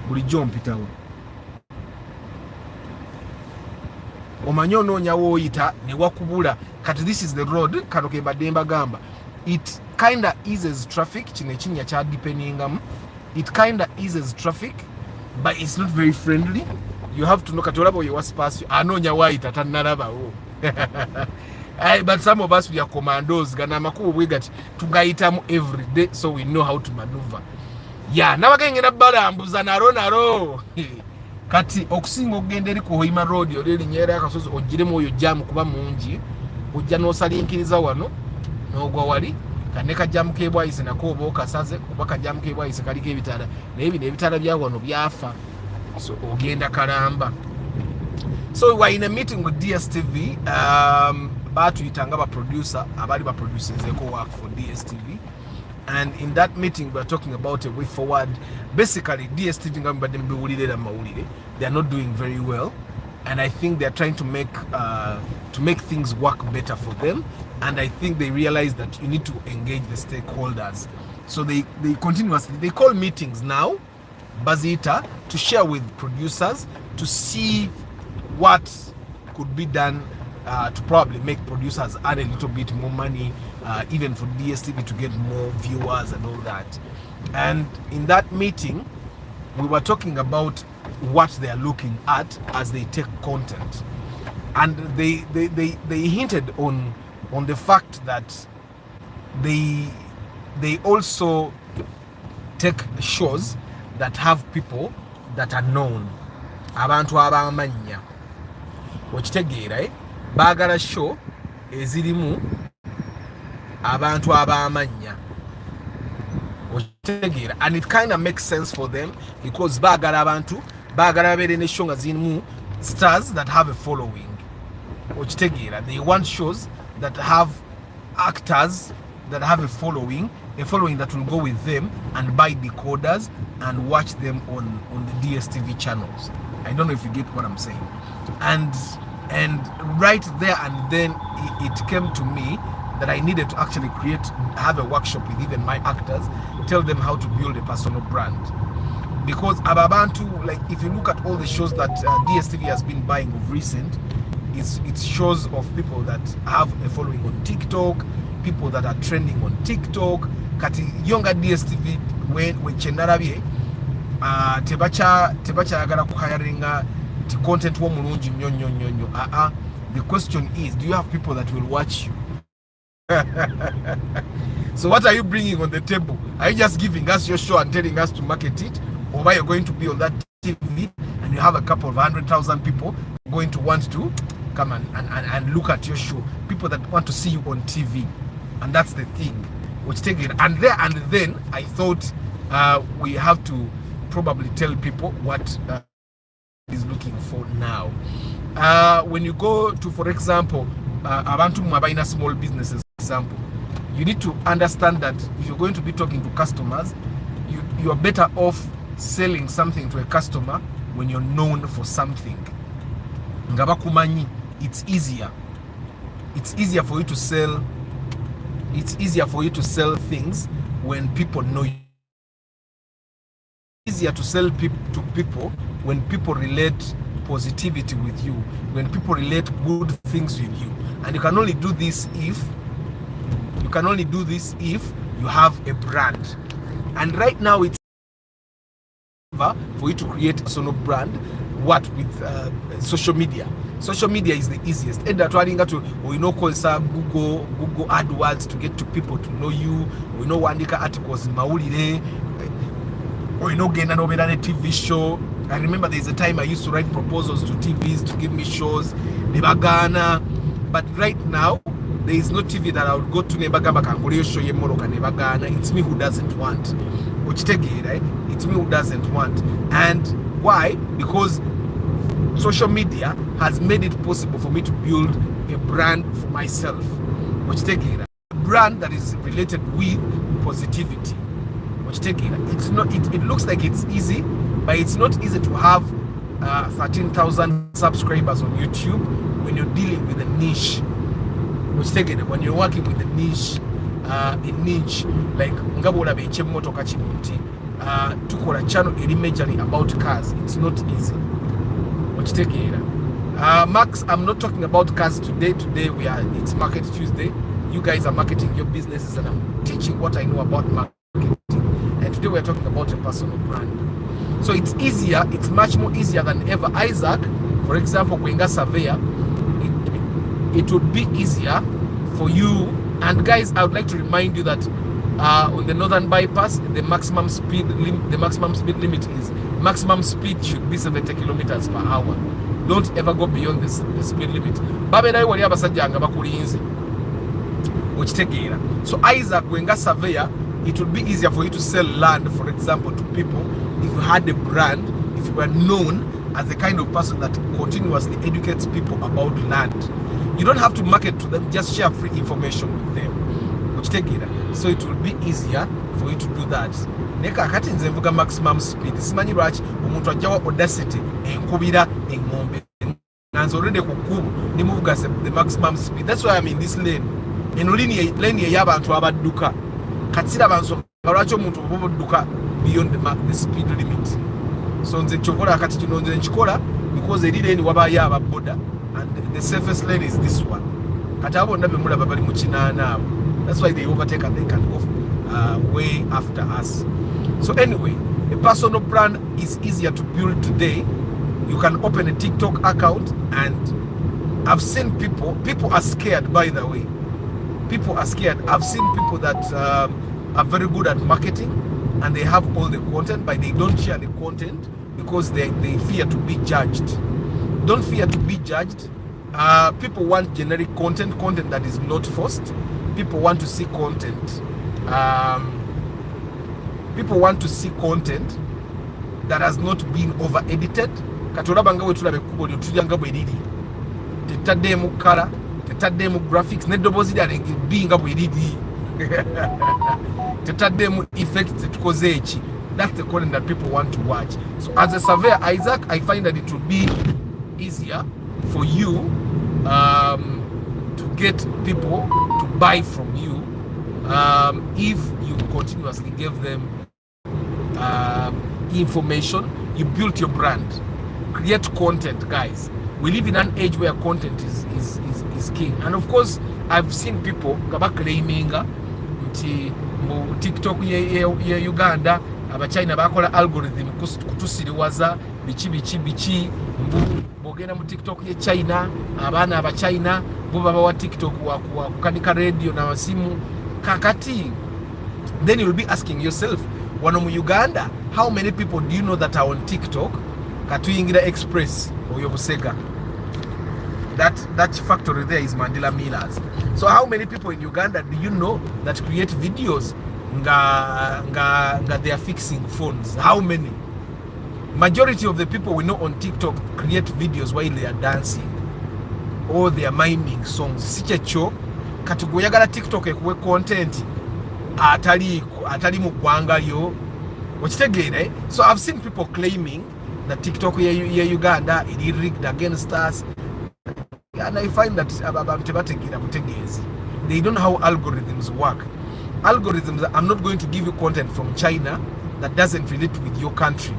Bulijjo mpitawo. Omanyi onoonya wooyita ne wakubula. Kati this is the road kano ke mbadde mbagamba. It kinda eases traffic. Kino ekinnya kya depeningamu. It kinda eases traffic, but it's not very friendly. You have to know kati olaba oyo wa space anoonya waayita tannalabawo. But some of us, we are commandos. We get to guide them every day, so we know how to maneuver. Yeah, now again in a balambuza naro. Kati okusinga ogenda eri ku Hoima Road oli Nyera akasozi ogiremu oyo jam kuba mungi ojja n'osalinkiriza wano n'ogwa wali kane kajjamu kebwayise nako oba okasaze kuba kajjamu kebwayise kaliko ebitala naye bino ebitala bya wano byafa so ogenda kalamba. So we were in a meeting with DSTV batuyitanga ba producer abali ba producers eko work for DSTV. And in that meeting, we are talking about a way forward. Basically, DSTV, they are not doing very well, and I think they are trying to make things work better for them. And I think they realize that you need to engage the stakeholders. So they continuously call meetings now, Bazita, to share with producers to see what could be done to probably make producers earn a little bit more money, even for DSTV to get more viewers and all that. And in that meeting, we were talking about what they are looking at as they take content. And they hinted on the fact that they also take shows that have people that are known. Abantu abamanya. Okitegeera bagala show ezirimu abantu abamanya. Okitegeera, and it kind of makes sense for them because bagala abantu bagala bere ne show nga zirimu stars that have a following. Okitegeera, they want shows that have actors that have a following that will go with them and buy decoders and watch them on the DSTV channels. I don't know if you get what I'm saying. And right there and then it came to me that I needed to actually have a workshop with even my actors, tell them how to build a personal brand. Because Ababantu, like if you look at all the shows that DSTV has been buying of recent, it's shows of people that have a following on TikTok, people that are trending on TikTok. Kati younger DSTV when chenarabye tebacha agala kuhiringa content wo mulungi nnyo. The question is, do you have people that will watch you? So what are you bringing on the table? Are you just giving us your show and telling us to market it, or are you going to be on that TV and you have a couple of 100,000 people going to want to come and look at your show, people that want to see you on TV? And that's the thing which take it. And then I thought we have to probably tell people what is looking for now. When you go to, for example, abantu mwabaina small businesses, for example, you need to understand that if you're going to be talking to customers, you are better off selling something to a customer when you're known for something. Ngabakumanyi, it's easier for you to sell. It's easier for you to sell things when people know you. It's easier to sell to people when people relate positivity with you, when people relate good things with you. And you can only do this if you have a brand. And right now it's for you to create a personal brand. What with social media? Social media is the easiest. And that we know Google AdWords to get to people to know you. We know wandika articles in Maulide. We know genda no a TV show. I remember there's a time I used to write proposals to TVs to give me shows. Nebagana. But right now, there is no TV that I would go to Nebagana Kangoleo show Yemoroka Nebagana. It's me who doesn't want. Uchitegi, right? It's me who doesn't want. And why? Because social media has made it possible for me to build a brand for myself. Uchitegi, a brand that is related with positivity. It's not. It looks like it's easy, but it's not easy to have 13,000 subscribers on YouTube when you're dealing with a niche. When you're working with a niche, like ngabola beche motoka chibuti, tukola channel eri majorly about cars. It's not easy. Max, I'm not talking about cars today. Today it's Market Tuesday. You guys are marketing your businesses, and I'm teaching what I know about marketing. And today we're talking about a personal brand. So it's easier, it's much more easier than ever. Isaac, for example, Wenga Surveyor, it would be easier for you. And guys, I would like to remind you that on the northern bypass, the maximum speed limit is maximum speed should be 70 kilometers per hour. Don't ever go beyond the speed limit. So Isaac, when you surveyor, it would be easier for you to sell land, for example, to people if you had a brand, if you were known as the kind of person that continuously educates people about land. You don't have to market to them, just share free information with them. So it will be easier for you to do that. Neka akati nze mvuga maximum speed. Simanyi lwaki omuntu ajjawa audacity enkubira engombe. Nanze already kukubu ni muvuga the maximum speed. That's why I'm in this lane. Eno lane y'abantu abadduka. Katsira banso lwaki omuntu obudduka beyond the speed limit. So nze chokola akati kino nze nkikola because eri lane wabayo ababoda and the safest lane is this one. Kati abo ndabe mulaba bali mu kinaana abo. That's why they overtake and they can go way after us. So anyway, a personal brand is easier to build today. You can open a TikTok account, and I've seen people are scared, by the way. People are scared. I've seen people that are very good at marketing and they have all the content, but they don't share the content because they fear to be judged. Don't fear to be judged. People want generic content that is not forced. People want to see content. People want to see content that has not been over-edited. Katolabanga we tulabe kubo lyo tujanga bwe liri. Tetademu color, tetademu graphics, neddobozi lyali binga bwe liri. Tetademu effects tetukoze eki. That's the content that people want to watch. So as a surveyor, Isaac, I find that it would be easier for you to get people to buy from you if you continuously give them information. You built your brand. Create content, guys. We live in an age where content is king. And of course, I've seen people claiming TikTok ye Uganda abachina bakola algorithm kutusiriwaza bichi bogenda mu TikTok ye China, abana abachina bo baba wa TikTok wa kukanika radio na wasimu kakati. Then you'll be asking yourself, wano mu Uganda, how many people do you know that are on TikTok? Katuyingira Express oyo Busega. That factory there is Mandela Millers. So how many people in Uganda do you know that create videos nga they are fixing phones? How many? Majority of the people we know on TikTok create videos while they are dancing or they are miming songs. Sichecho katugoyagala TikTok ekuwe content atali mu gwanga yo okitegeera. So I've seen people claiming that TikTok ye Uganda is rigged against us, and I find that they don't know how algorithms work. Algorithms, I'm not going to give you content from China that doesn't relate with your country.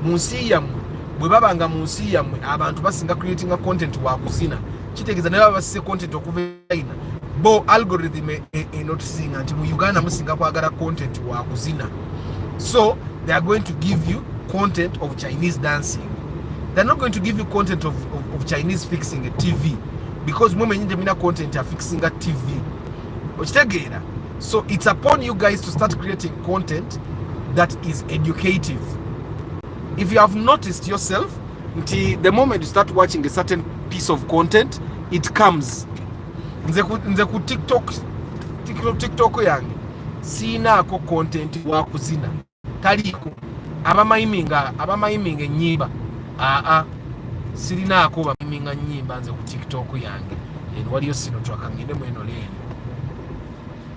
Munsi yamwe bwe babanga munsi yamwe abantu basinga creating a content wa kuzina kitegeeza naye basise content okuva China bo algorithm noticing anti mu Uganda musinga kwagala content wa kuzina, so they are going to give you content of Chinese dancing. They're not going to give you content of Chinese fixing a TV because women in the content are fixing a TV. So it's upon you guys to start creating content that is educative. If you have noticed yourself, the moment you start watching a certain piece of content, it comes. Nze ku TikTok yange sinaako content wa kuzina taliko abamaiminga ennyimba sirinaako bamaiminga nnyimba nze ku TikTok yange waliyo sino twakangende mweno leni.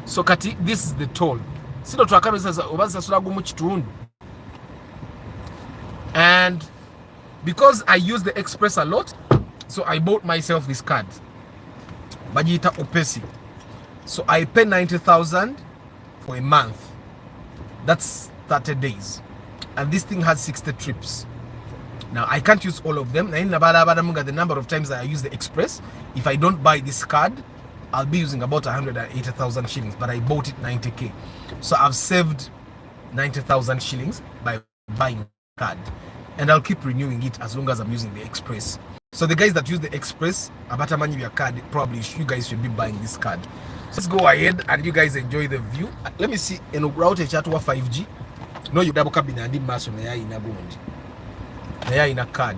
So kati this is the toll. Sino twakano oba zisasula gumu kitundu. And because I use the Express a lot, so I bought myself this card. Bajita Opesi. So I pay 90,000 for a month. That's 30 days. And this thing has 60 trips. Now I can't use all of them. The number of times that I use the Express. If I don't buy this card, I'll be using about 180,000 shillings, but I bought it 90k. So I've saved 90,000 shillings by buying a card. And I'll keep renewing it as long as I'm using the Express. So the guys that use the express abatamanyi your card, probably you guys should be buying this card. So let's go ahead and you guys enjoy the view. Let me see in route chat 5G. No, you double cabin and maso na ya ina gondi. Na ya ina card.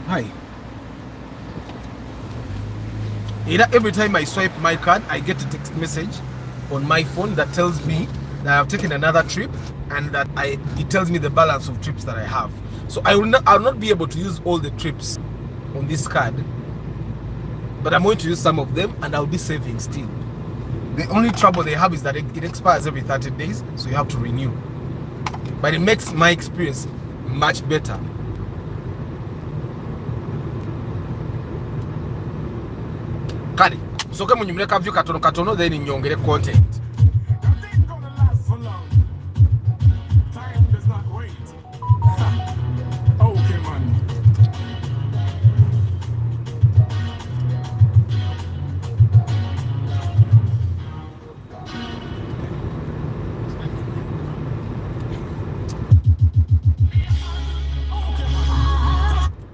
Hi. Every time I swipe my card, I get a text message on my phone that tells me that I've taken another trip and that it tells me the balance of trips that I have. So I'll not be able to use all the trips on this card, but I'm going to use some of them and I'll be saving still. The only trouble they have is that it expires every 30 days, so you have to renew. But it makes my experience much better. Kali, so kama nyumleka view katono then nyongere content.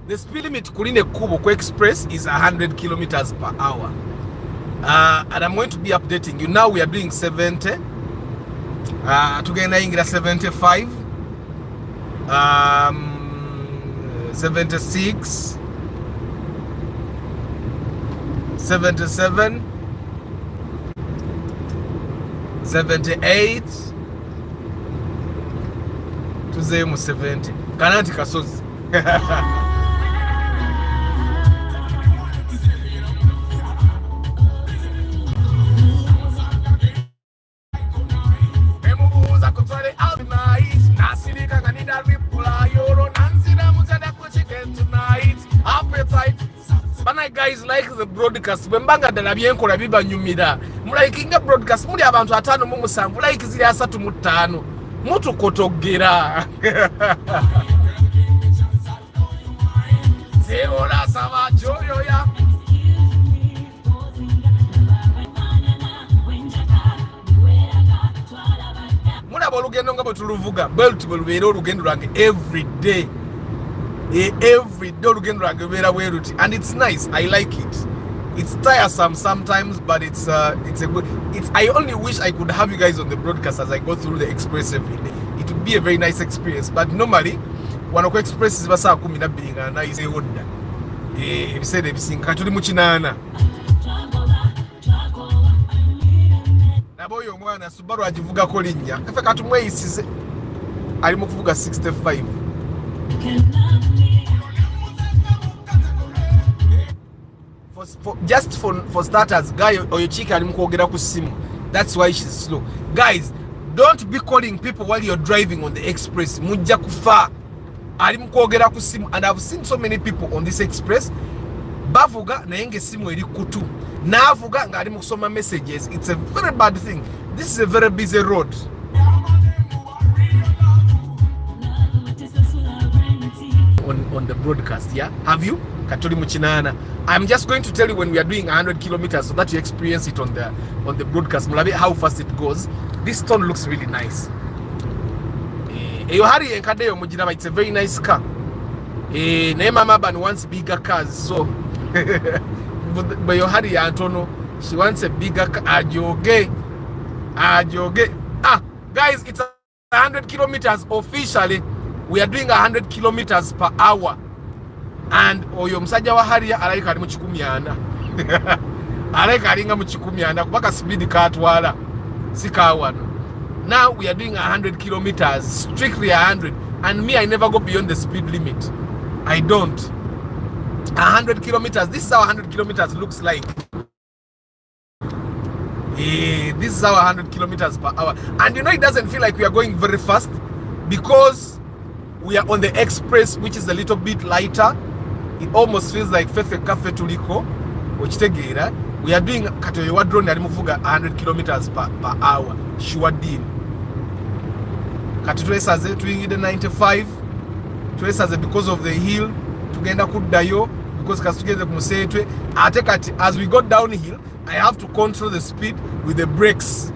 The speed limit kuline kubo kwa express is 100 kilometers per hour. And I'm going to be updating you. Now we are doing 70. Tugenda ingira 75. 76. 77. 78. Tuzemu 70. Kananti kasozi. Guys, like the broadcast bembanga dala byenkola bibanyumira mulayikinga broadcast muli abantu 5 mu 7 like zili 3 mu 5 mutu kotogera seola saba joyo ya mulaba olugendo nga bwetuluvuga belt bwelubeera olugendo lwange every day olugendo lwange lubeera bweruti, and it's nice. I like it. It's tiresome sometimes, but it's a good. I only wish I could have you guys on the broadcast as I go through the express every day. It would be a very nice experience. But normally, wanako express ziba saa 12 nga na ise odda. Ebisede ebisinga tuli mu kinana. Naboyo omwana Subaru agivuga ko linnya. Kafe katumweyisize. Ali mu kuvuga 65. For starters, guy or your chick ali mukwogera ku simu. That's why she's slow. Guys, don't be calling people while you're driving on the express. Mujja kufa. Ali mukwogera ku simu, and I've seen so many people on this express bavuga na yenge simu eri kutu. Navuga nga ali mukusoma messages. It's a very bad thing. This is a very busy road. On the broadcast, yeah? Have you? Katoli Muchinana. I'm just going to tell you when we are doing 100 kilometers so that you experience it on the broadcast. Mulabi, how fast it goes. This stone looks really nice. It's a very nice car. Neema Maban wants bigger cars, so but Yohari Antono, she wants a bigger car. Ajoge. Guys, it's 100 kilometers officially. We are doing 100 kilometers per hour. And oyo msajja wa Haria alaika ali mu 100. Alaika alinga mu 100 kubaka speed katwala sikawano. Now we are doing 100 kilometers, strictly 100. And me, I never go beyond the speed limit. I don't. 100 kilometers. This is how 100 kilometers looks like. This is how 100 kilometers per hour. And you know, it doesn't feel like we are going very fast because we are on the express, which is a little bit lighter. It almost feels like Fefe Cafe Tuliko, which tegera. We are doing Katoyewa drone na muvuga 100 kilometers per hour. Sure deal. Katutwesaze tuingide 95. Twesaze because of the hill. Tugenda kudayo because kasitugeze ku musetwe ate kati as we go downhill I have to control the speed with the brakes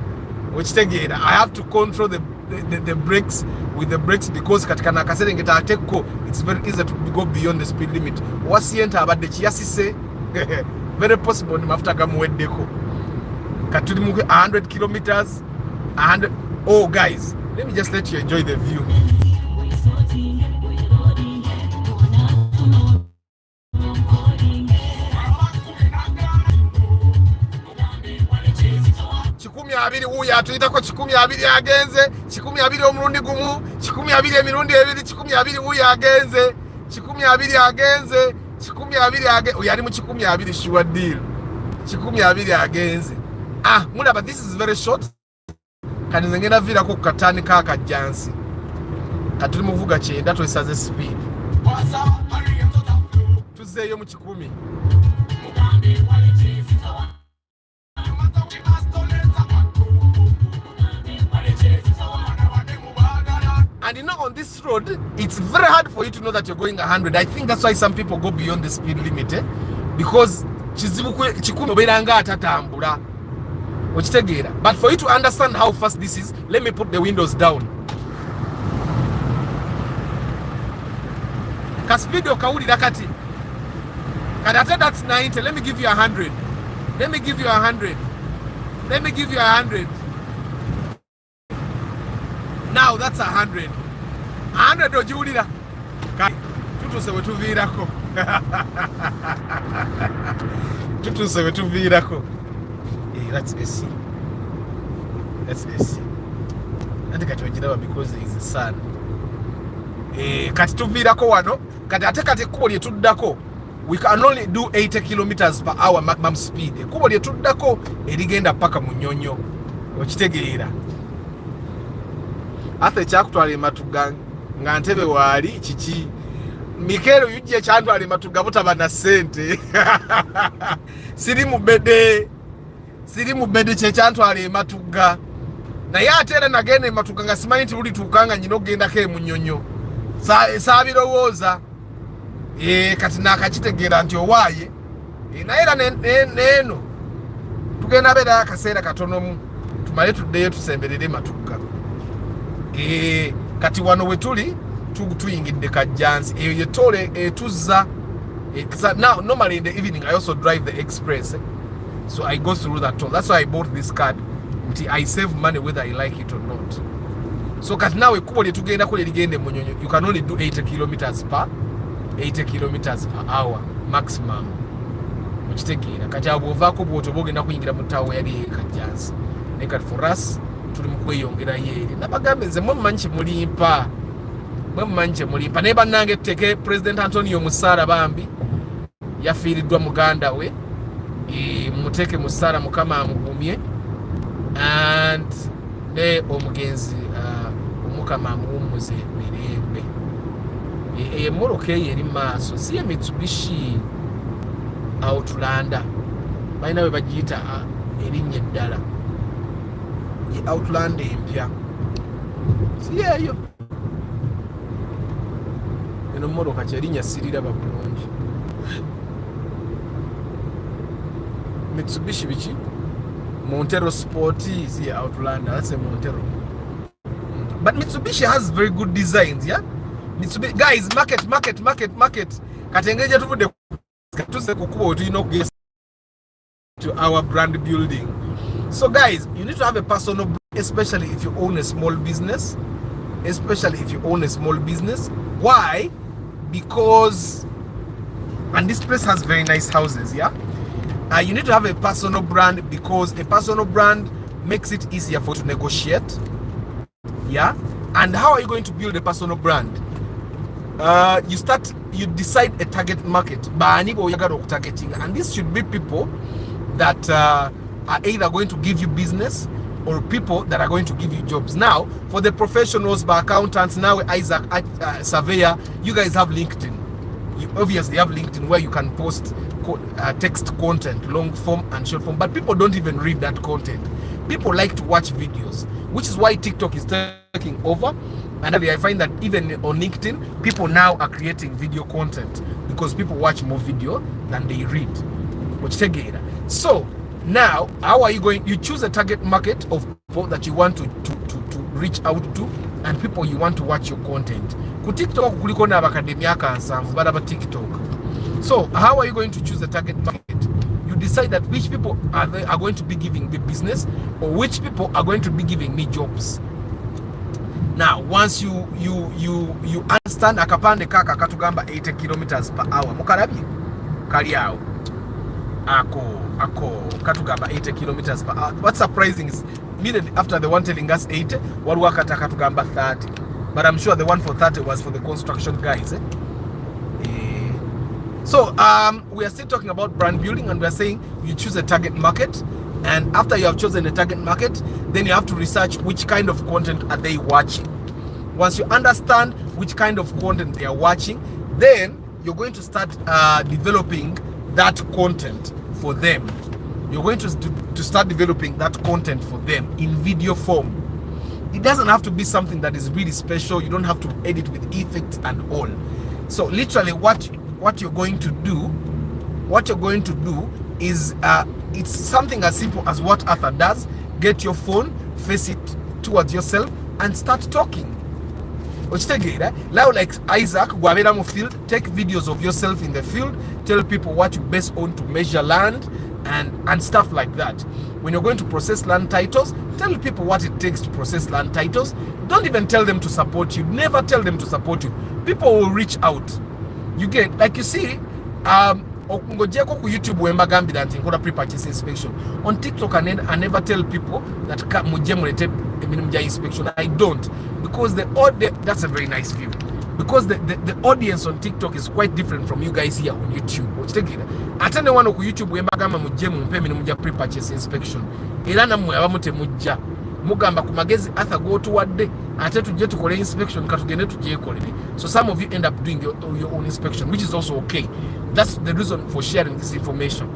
okitegeera I have to control the brakes with the brakes because katika nakaserengeta ateko it's very easy to go beyond the speed limit wasienta abadde kiyasise very possible ni mafuta gamuweddeko katuli mu 100 kilometers 100. Oh guys, let me just let you enjoy the view. Abiri uya tuyitako 12 agenze 12 omulundi gumu 12 emirundi ebiri 12 uya agenze 12 agenze 12 uya ali mu 12 sure deal 12 agenze mulaba this is very short kandi ngenda vira ko katani kaka jansi katuli muvuga kyenda toyisaze speed tuzeyo mu 10 and you know on this road it's very hard for you to know that you're going 100. I think that's why some people go beyond the speed limit because chikumi oberanga atatambula okitegeera. But for you to understand how fast this is, let me put the windows down. Ka speed okawulira kati kadate that's 90. Let me give you 100. Let me give you 100. Let me give you 100. Now that's 100. 100 ojiwulira tutuse wetuviirako tutuse wetuviirako that's AC. That's AC. Andi kati ogiraba because there is the sun. Kati tuviirako wano kati ate kati ekkubo lye tuddako we can only do 80 kilometers per hour maximum speed. Ekkubo lye tuddako erigenda paka mu nnyonyo okitegeera. Ate ekyakutwala ematuga nga ntebe waali kiki Mikero yujje kyantwala ematuga butaba na ssente siri mu bede kye kyantwala ematuga naye ate era nagenda ematuga nga simanyi nti lulituukanga nyina okugendako emu nnyonyo saabirowooza kati nakakitegeera nti owaaye naye era neeno tugenda beera akaseera katonomu tumale tuddeyo tusemberere ematuga. Kati wano we tuli tuyingidde kajjansi eyo ye tole etuzza now normally in the evening I also drive the express so I go through that toll. That's why I bought this card nti I save money whether I like it or not. So kati nawe ekkubo lye tugenda ko ligende mu nnyonyo you can only do 80 kilometers per hour maximum okitegeera. Kati abo ovaako bw'oto bw'ogenda kuyingira mu ttaawo yali kajjansi naye kati for us tuli mu kweyongera yeeri nabagambe nze mwe mumanyi kyemulimpa naye bannange tuteeke President Antonio Musaara bambi yafiiriddwa muganda we mumuteeke Musaara mukama amugumye and ne omugenzi omukama amuwummuze mirembe. Emmoloka eyo eri maaso si Mitsubishi Outlander balina we bagiyita erinnya eddala Outlander empya si yeeyo eno mmoloka kyerinnya siriraba bulungi Mitsubishi biki Montero Sporty si Outlander that's a Montero but Mitsubishi has very good designs yeah Mitsubishi guys market katengeje tuvudde katuse kukuba tulina okugesa to our brand building. So guys, you need to have a personal brand, especially if you own a small business. Why? Because and this place has very nice houses, yeah? You need to have a personal brand because a personal brand makes it easier for you to negotiate. Yeah? And how are you going to build a personal brand? You decide a target market. And this should be people that are either going to give you business or people that are going to give you jobs. Now, for the professionals, by accountants, now Isaac, surveyor, you guys have LinkedIn. You obviously have LinkedIn where you can post text content, long form and short form, but people don't even read that content. People like to watch videos, which is why TikTok is taking over. And I find that even on LinkedIn, people now are creating video content because people watch more video than they read. So now, how are you going? You choose a target market of people that you want to reach out to, and people you want to watch your content. Ku TikTok kuliko na academia kansanvu bada ba TikTok. So how are you going to choose the target market? You decide that which people are going to be giving me business, or which people are going to be giving me jobs. Now, once you understand akapande kaka katugamba 80 kilometers per hour. Mukarabi kaliao. Ako katugamba 80 kilometers per hour. What's surprising is immediately after the one telling us 80, what wakata katugamba 30. But I'm sure the one for 30 was for the construction guys. So we are still talking about brand building, and we are saying you choose a target market, and after you have chosen a target market, then you have to research which kind of content are they watching. Once you understand which kind of content they are watching, then you're going to start developing that content for them. You're going to start developing that content for them in video form. It doesn't have to be something that is really special. You don't have to edit with effects and all. So literally what you're going to do is it's something as simple as what Arthur does. Get your phone, face it towards yourself, and start talking. Now, like Isaac, gwabera mu field, take videos of yourself in the field, tell people what you best own to measure land and stuff like that. When you're going to process land titles, tell people what it takes to process land titles. Don't even tell them to support you. Never tell them to support you. People will reach out. You get, like you see, okungojeko ku YouTube wemba gambi that nkola pre-purchase inspection. On TikTok I never tell people that muje mulete eminimja inspection. I don't, because that's a very nice view. Because the audience on TikTok is quite different from you guys here on YouTube. Atene wano ku YouTube wemba gamba muje mumpe eminimja pre-purchase inspection. Era namwe abamute mujja mugamba ku magezi Arthur go tuwadde ate tujje tukole inspection katugende tujekolere. So some of you end up doing your own inspection, which is also okay. That's the reason for sharing this information.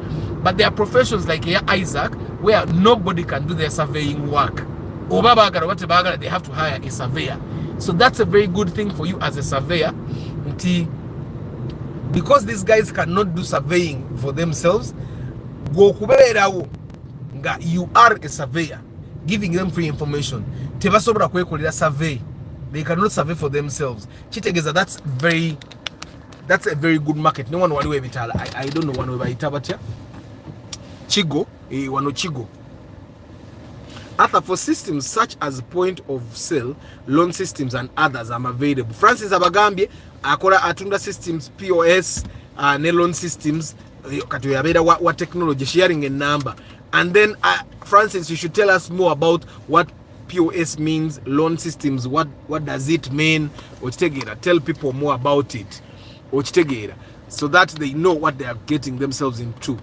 But there are professions like here Isaac where nobody can do their surveying work. They have to hire a surveyor. So that's a very good thing for you as a surveyor. Because these guys cannot do surveying for themselves, you are a surveyor, giving them free information. Survey. They cannot survey for themselves. That's a very good market. No one wanu ebitala. I don't know wanu ebitabata. Chigo, wano Chigo. Other for systems such as point of sale, loan systems and others are available. Francis Abagambye akora atunda systems POS ne loan systems katuyabera what technology sharing a number. And then Francis, you should tell us more about what POS means, loan systems, what does it mean? Tell people more about it. So that they know what they are getting themselves into.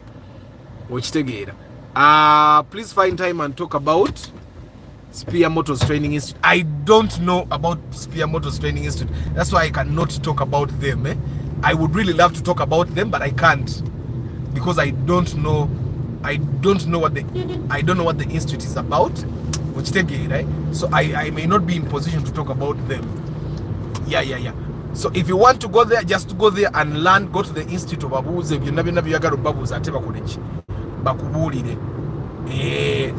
Please find time and talk about Spear Motors Training Institute. I don't know about Spear Motors Training Institute. That's why I cannot talk about them. I would really love to talk about them, but I can't, because I don't know what the institute is about. So I may not be in position to talk about them. Yeah. So if you want to go there, just go there and learn. Go to the Institute of Abuze.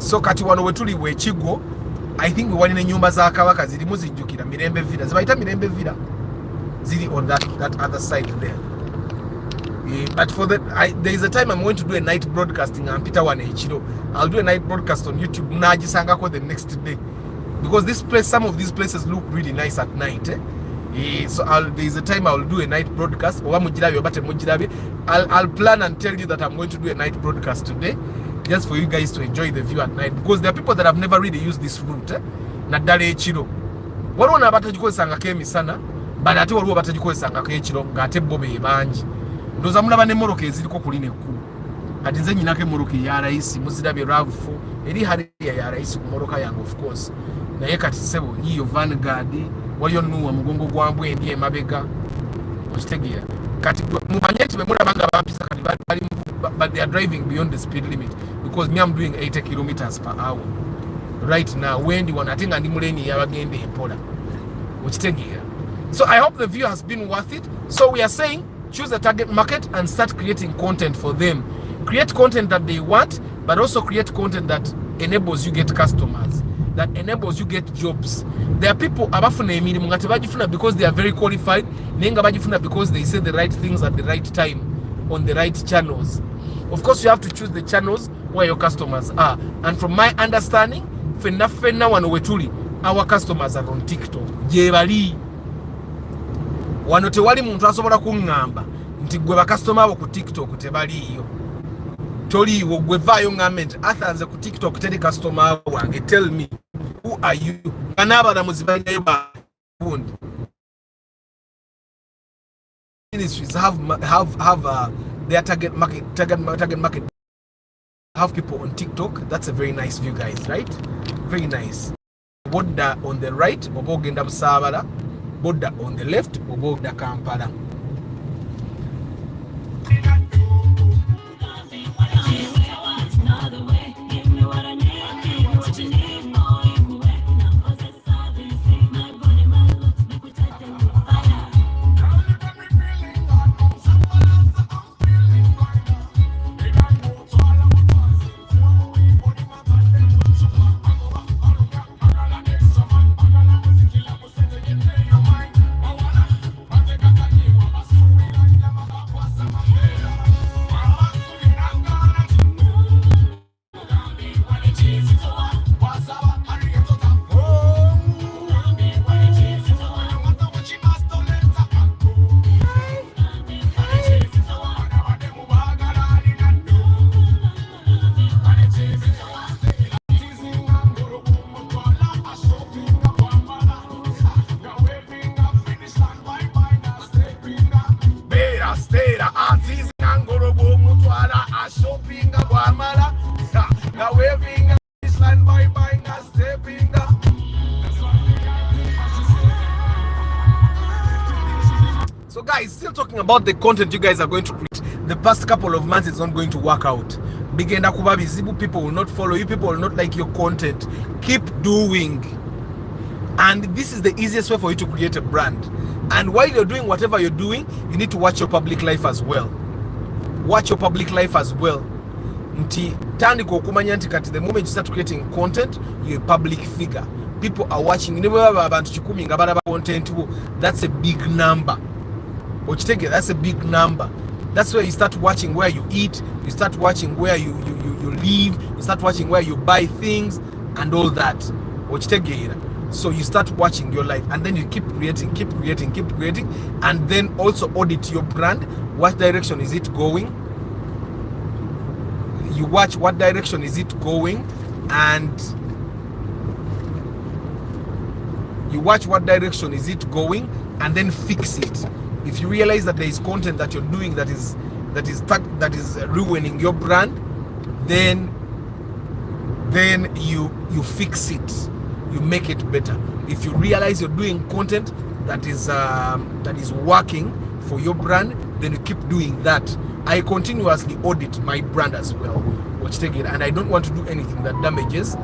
So kati wano wetuli wechigo, I think we wanine nyumba za Kabaka zilimu zijukira Mirembe Villa. Zibaita Mirembe Villa. Zili on that other side there. But for that, there is a time I'm going to do a night broadcasting and Peter Wane Ichiro. I'll do a night broadcast on YouTube Najisangako the next day. Because some of these places look really nice at night. So there is a time I'll do a night broadcast. I'll plan and tell you that I'm going to do a night broadcast today, just for you guys to enjoy the view at night. Because there are people that have never really used this route. Nadale Echiro. Walona batajikozesanga kemisana, but ate waliwo batajikozesanga kechiro ngate bobe banji. Ndoza mulaba ne moroke eziliko kuline ku. Kati nze nyinake moroke ya rais muzirabye rafu. Eri hari ya rais ku moroka yangu of course. Naye kati sebo yiyo Vanguard waliyo nuwa mugongo gwambwe ndiye mabega. Okitegera. Kati mumanyeti bemulabanga bampisa kati bali but they are driving beyond the speed limit, because me I'm doing 80 kilometers per hour right now. Wendi wanatenga ndi muleni yabagende empola. Okitegera. So I hope the view has been worth it. So we are saying choose a target market and start creating content for them. Create content that they want, but also create content that enables you get customers, that enables you get jobs. There are people abafuna emirimu nga tebagifuna because they are very qualified, naye nga bagifuna because they say the right things at the right time on the right channels. Of course, you have to choose the channels where your customers are. And from my understanding, fenna wano wetuli, our customers are on TikTok. Jebali wano tewali muntu asobola kuŋŋamba nti gwe bakasitoma abo ku TikTok tebaliiyo. Toliiwo, gwe vaayo ŋŋambe nti Arthur nze ku TikTok teri kasitoma wange. Tell me, who are you? Banaabalamuzi balinayo babundi. Ministries have their target market. Have people on TikTok. That's a very nice view, guys, right? Very nice. Boda on the right, obogenda Busabala. Boda on the left, oboda Kampala. So guys, still talking about the content you guys are going to create. The past couple of months it's not going to work out. Bigenda kuba bizibu, people will not follow you, people will not like your content. Keep doing. And this is the easiest way for you to create a brand. And while you're doing whatever you're doing, you need to watch your public life as well. Watch your public life as well. Nti tandika okumanya nti kati the moment you start creating content, you're a public figure. People are watching. Abantu 10 nga balaba content wo. That's a big number. That's a big number. That's where you start watching where you eat, you start watching where you live, you start watching where you buy things and all that. So you start watching your life and then you keep creating, and then also audit your brand. What direction is it going? You watch what direction is it going, and you watch what direction is it going, and then fix it. If you realize that there is content that you're doing that is ruining your brand, then you fix it, you make it better. If you realize you're doing content that is working for your brand, then you keep doing that. I continuously audit my brand as well, and I don't want to do anything that damages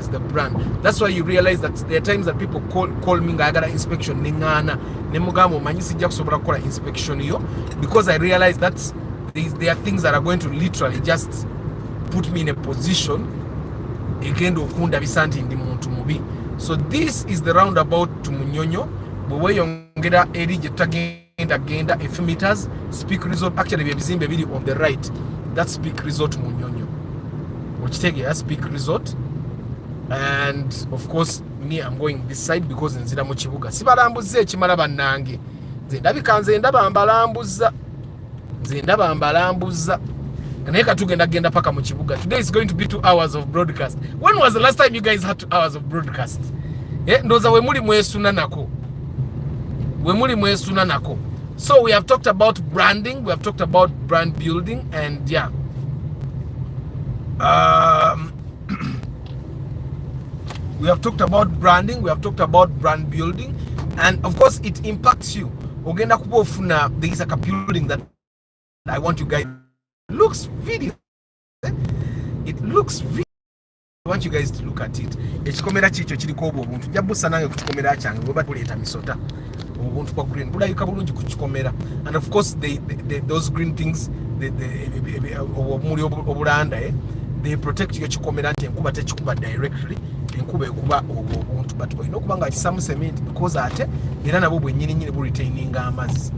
the brand. That's why you realize that there are times that people call me ngayagala inspection ningana nemugamo manyi sijja kusobola kukola inspection yo, because I realize that there are things that are going to literally just put me in a position egenda okunda bisanti ndi muntu mubi. So this is the roundabout to Munyonyo. Bwe yongera eri gye tutagenda a few meters, Speak Resort. Actually byebizimbe biri on the right, that's Speak Resort Munyonyo. That's Speak Resort. And of course me, I'm going this side because nzira mu kibuga sibalambuze ekimala bannange, nze ndabika nze ndaba mbalambuza naye katugenda genda paka mu kibuga. Today is going to be 2 hours of broadcast. When was the last time you guys had 2 hours of broadcast? Ndoza we muli mwesuna nako. So we have talked about branding, we have talked about brand building, and yeah, we have talked about branding, we have talked about brand building, and of course it impacts you. Ogenda kubofuna, there is a building that I want you guys. It looks really I want you guys to look at it. Ekikomera chicho kiriko obuntu jabusa nange kukikomera kyange bwe batuleeta misota obuntu kwa green bulabika bulungi ku kikomera, and of course those green things omuli obulanda they protect your kikomera nti enkuba tekikuba directly, enkuba ekuba obuntu, but olina okuba nga kisamu cement because ate era nabo bwennyini bu retaining amazzi.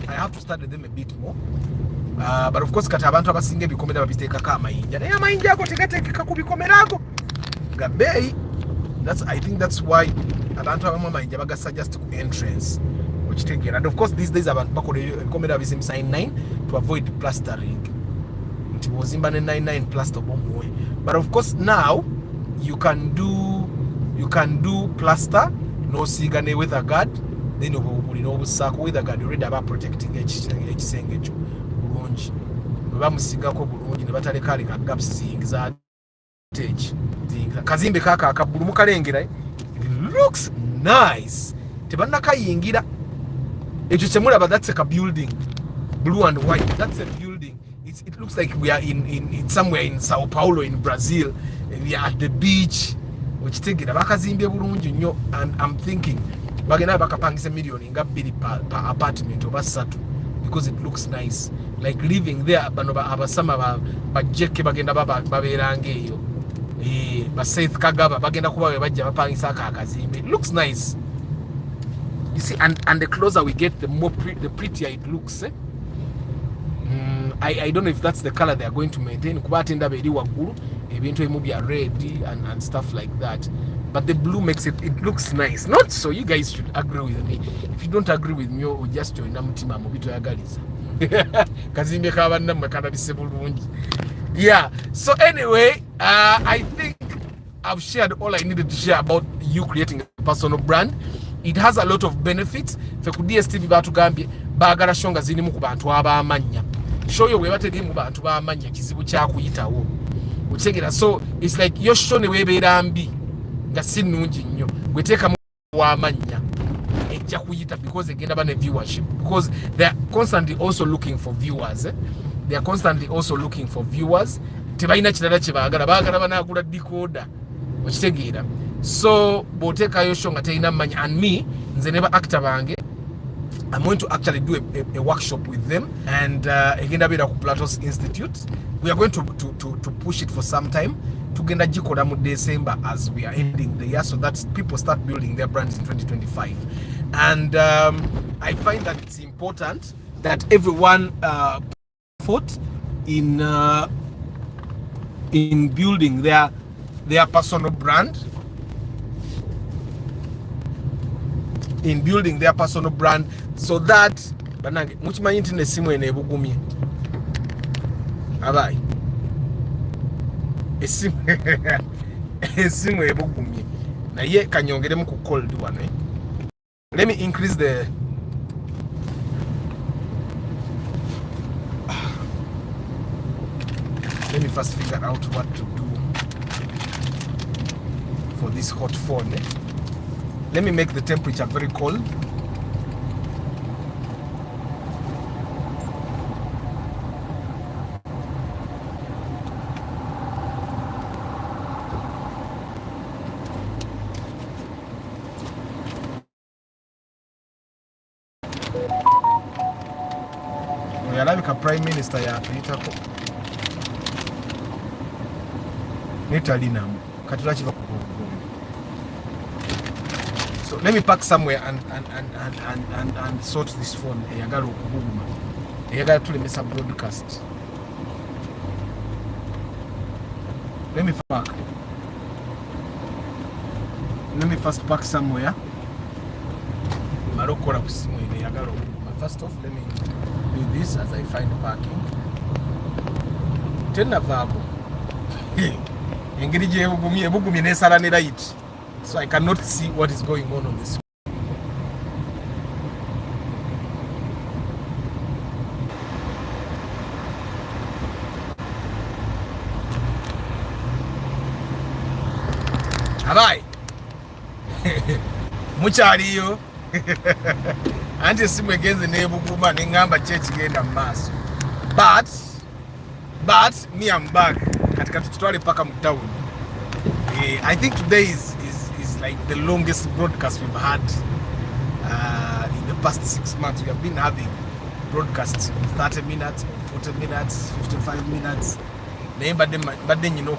I have to study them a bit more. But of course kati abantu abasinga ebikomera babiteekako amayinja, naye amayinja ago tegateekeka ku bikomera ago ga bbeeyi. I think that's why abantu abamu amayinja bagasuggest ku entrance okitegeera. And of course these days abantu bakola ebikomera bizimbisa 9 to avoid plastering, nti bw'ozimba ne 9 plaster obomuwe. But of course now you can do plaster n'osiiga ne weather guard, then obulina obusaako weather guard already aba protecting ekisenge ekyo bulungi, bwe bamusigako bulungi ne batalekaaleka gaps ziyingiza stage kazimbe kaka akabbulu mukalengera, it looks nice, tebannakayingira ekyo kyemulaba. That's like a building, blue and white, that's a building. It looks like we are in somewhere in Sao Paulo in Brazil, we are at the beach. Okitegeera bakazimbye bulungi nnyo, and I'm thinking bagenda bakapangisa million nga 2 per apartment oba 3 because it looks nice, like living there. Bano abasama bajeke bagenda babeeranga eyo, ba Seth Kagaba bagenda kuba bajja bapangisa akazimbe. It looks nice, you see, and the closer we get the more the prettier it looks. I don't know if that's the color they are going to maintain, kuba ate ndaba eri waggulu ebintu ebimu bya red and stuff like that, but the blue makes it looks nice. Not so you guys should agree with me. If you don't agree with me, or just join mutima mu bito yagaliza kazimbe kabannammwe kanabise bulungi. Yeah, so anyway, I think I've shared all I needed to share about you creating a personal brand. It has a lot of benefits. Fe ku DSTV batugambye baagala shonga zirimu ku bantu abamanya, show yo weba teri mu bantu bamanya kizibu kya kuyitawo okitegeera. So it's like yo show ne webeera mbi nga si nnungi nnyo, gweteeka mu wamanya ejja kuyita because egenda bane viewership, because they are constantly also looking for viewers. They are constantly also looking for viewers. Tebalina kirala kye baagala banaagula decoder okitegeera. So bw'oteekayo show nga terina manya, and me nze ne ba actor bange I'm going to actually do a workshop with them, and egenda beera ku Platos Institute. We are going to push it for some time. Tugenda gikola mu December as we are ending the year, so that people start building their brands in 2025. And I find that it's important that everyone fought in building their personal brand. In building their personal brand, so that banange mukimanyi nti nesimu eno ebugumye abayi esimu ebugumye naye kanyongeremu ku cold one. Let me increase the let me first figure out what to do for this hot phone. Let me make the temperature very cold. Oyalabika Prime Minister yatuyitako netalinamu kati lwaki bakuba. So let me park somewhere and sort this phone. Eyagala okubuguma, eyagala tulemesa broadcast. Let me first park somewhere. Marokola kusimu ene eyagala okubuguma. First off, let me do this as I find parking. Tena vabo engeri gye ebugumye nesala ne right, so I cannot see what is going on this. Abai muchaliyo anti simu egenze nebuguma nengamba kyekigenda mu maaso, but me I'm back katika tutwale paka mu town. I think today is like the longest broadcast we've had In the past 6 months, we have been having broadcasts of 30 minutes, 40 minutes, 55 minutes. But then you know,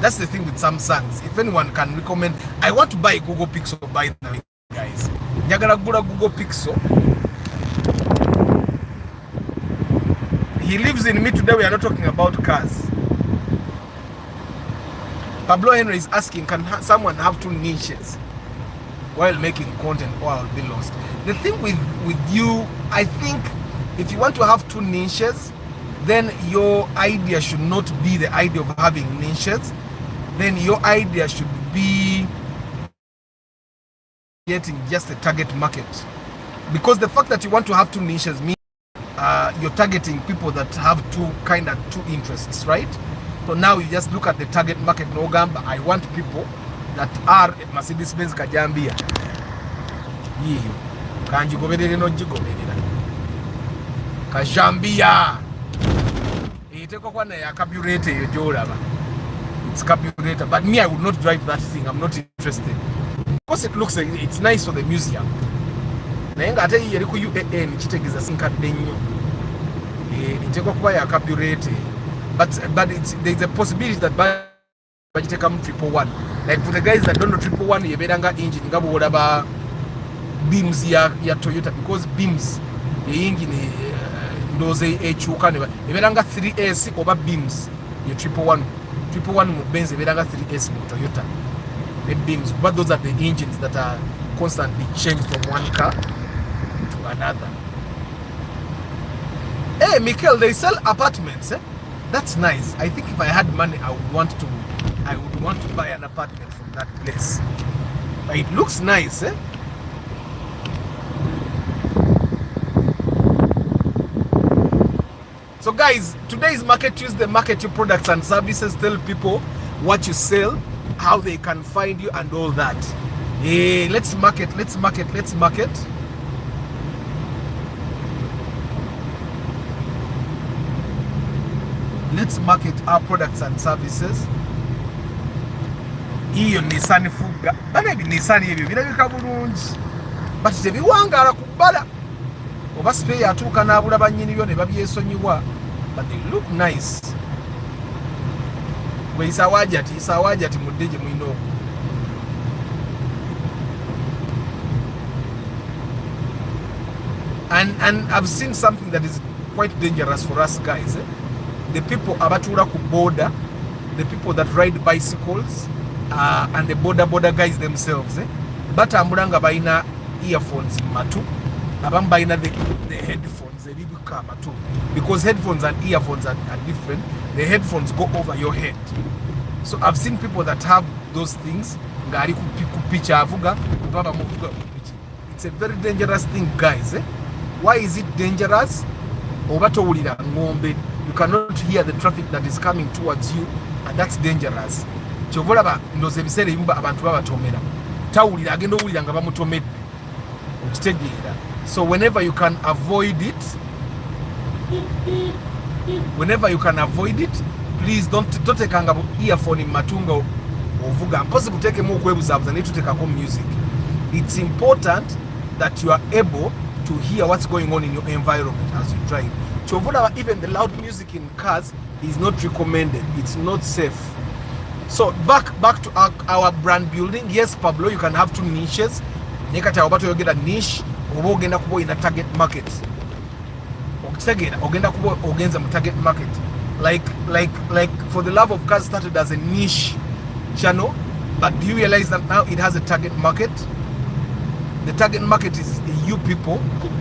that's the thing with Samsungs. If anyone can recommend, I want to buy Google Pixel, by the way, guys. Google Pixel. He lives in me today. We are not talking about cars. Pablo Henry is asking, can someone have 2 niches while making content, or I'll be lost? The thing with you, I think if you want to have 2 niches, then your idea should not be the idea of having niches. Then your idea should be getting just a target market. Because the fact that you want to have 2 niches means you're targeting people that have two interests, right? So now you just look at the target market. No gamba, I want people that are Mercedes-Benz Kajambia. Yiyo. Kanjigoberere no jigoberera. Kajambia. Iteko kwa na ya carburetor yo jolaba. It's carburetor, but me, I would not drive that thing. I'm not interested. Of course, it looks like it's nice for the museum. Nayenga ate yeri ku UAN kitegeza sinkadde nnyo. Iteko kwa ya carburetor. But there's a possibility that bagitekamu 111. Like for the guys that don't know 111, yeberanga engine nga bwolaba beams ya Toyota, because beams engine ndoze ekyuka ne yeberanga 3S oba beams ya 111 mu Benz yeberanga 3S mu Toyota. The beams, but those are the engines that are constantly changed from one car to another. Hey, Mikel, they sell apartments, eh? That's nice. I think if I had money, I would want to buy an apartment from that place. But it looks nice, eh? So guys, today's Market Tuesday. Market your products and services. Tell people what you sell, how they can find you, and all that. Hey, let's market. Let's market our products and services. Iyo Nissan Fuga. Maybe Nissan ebyo birabika bulungi. But tebiwangala kubala. Oba spare yatuuka n'abula bannyini byo ne babyesonyiwa. But they look nice. Gwe isawajati muddeje mwino. And I've seen something that is quite dangerous for us guys, eh? The people abatuula ku border, the people that ride bicycles, and the border guys themselves, eh? Batambula nga balina earphones matu, abamu balina the headphones ebibuka matu, because headphones and earphones are different. The headphones go over your head. So I've seen people that have those things nga ali ku picha avuga baba muvuga ku picha. It's a very dangerous thing guys, eh? Why is it dangerous? Oba towulira ngombe, you cannot hear the traffic that is coming towards you, and that's dangerous. Chovolaba ndoze bisere yumba abantu babatomera. Tawulira agenda owulira nga bamutomedde. Okitegeera. So whenever you can avoid it, please don't take anga earphone in matunga ovuga. Impossible take mu kwebuzabuza ne tutekako music. It's important that you are able to hear what's going on in your environment as you drive. Even the loud music in cars is not recommended. It's not safe. So back to our brand building. Yes, Pablo, you can have 2 niches. Nekata obato you get a niche, oba ogenda kubo in a target market. Ogenda kubo ogenza mu target market. Like for the love of cars started as a niche channel, but do you realize that now it has a target market? The target market is you people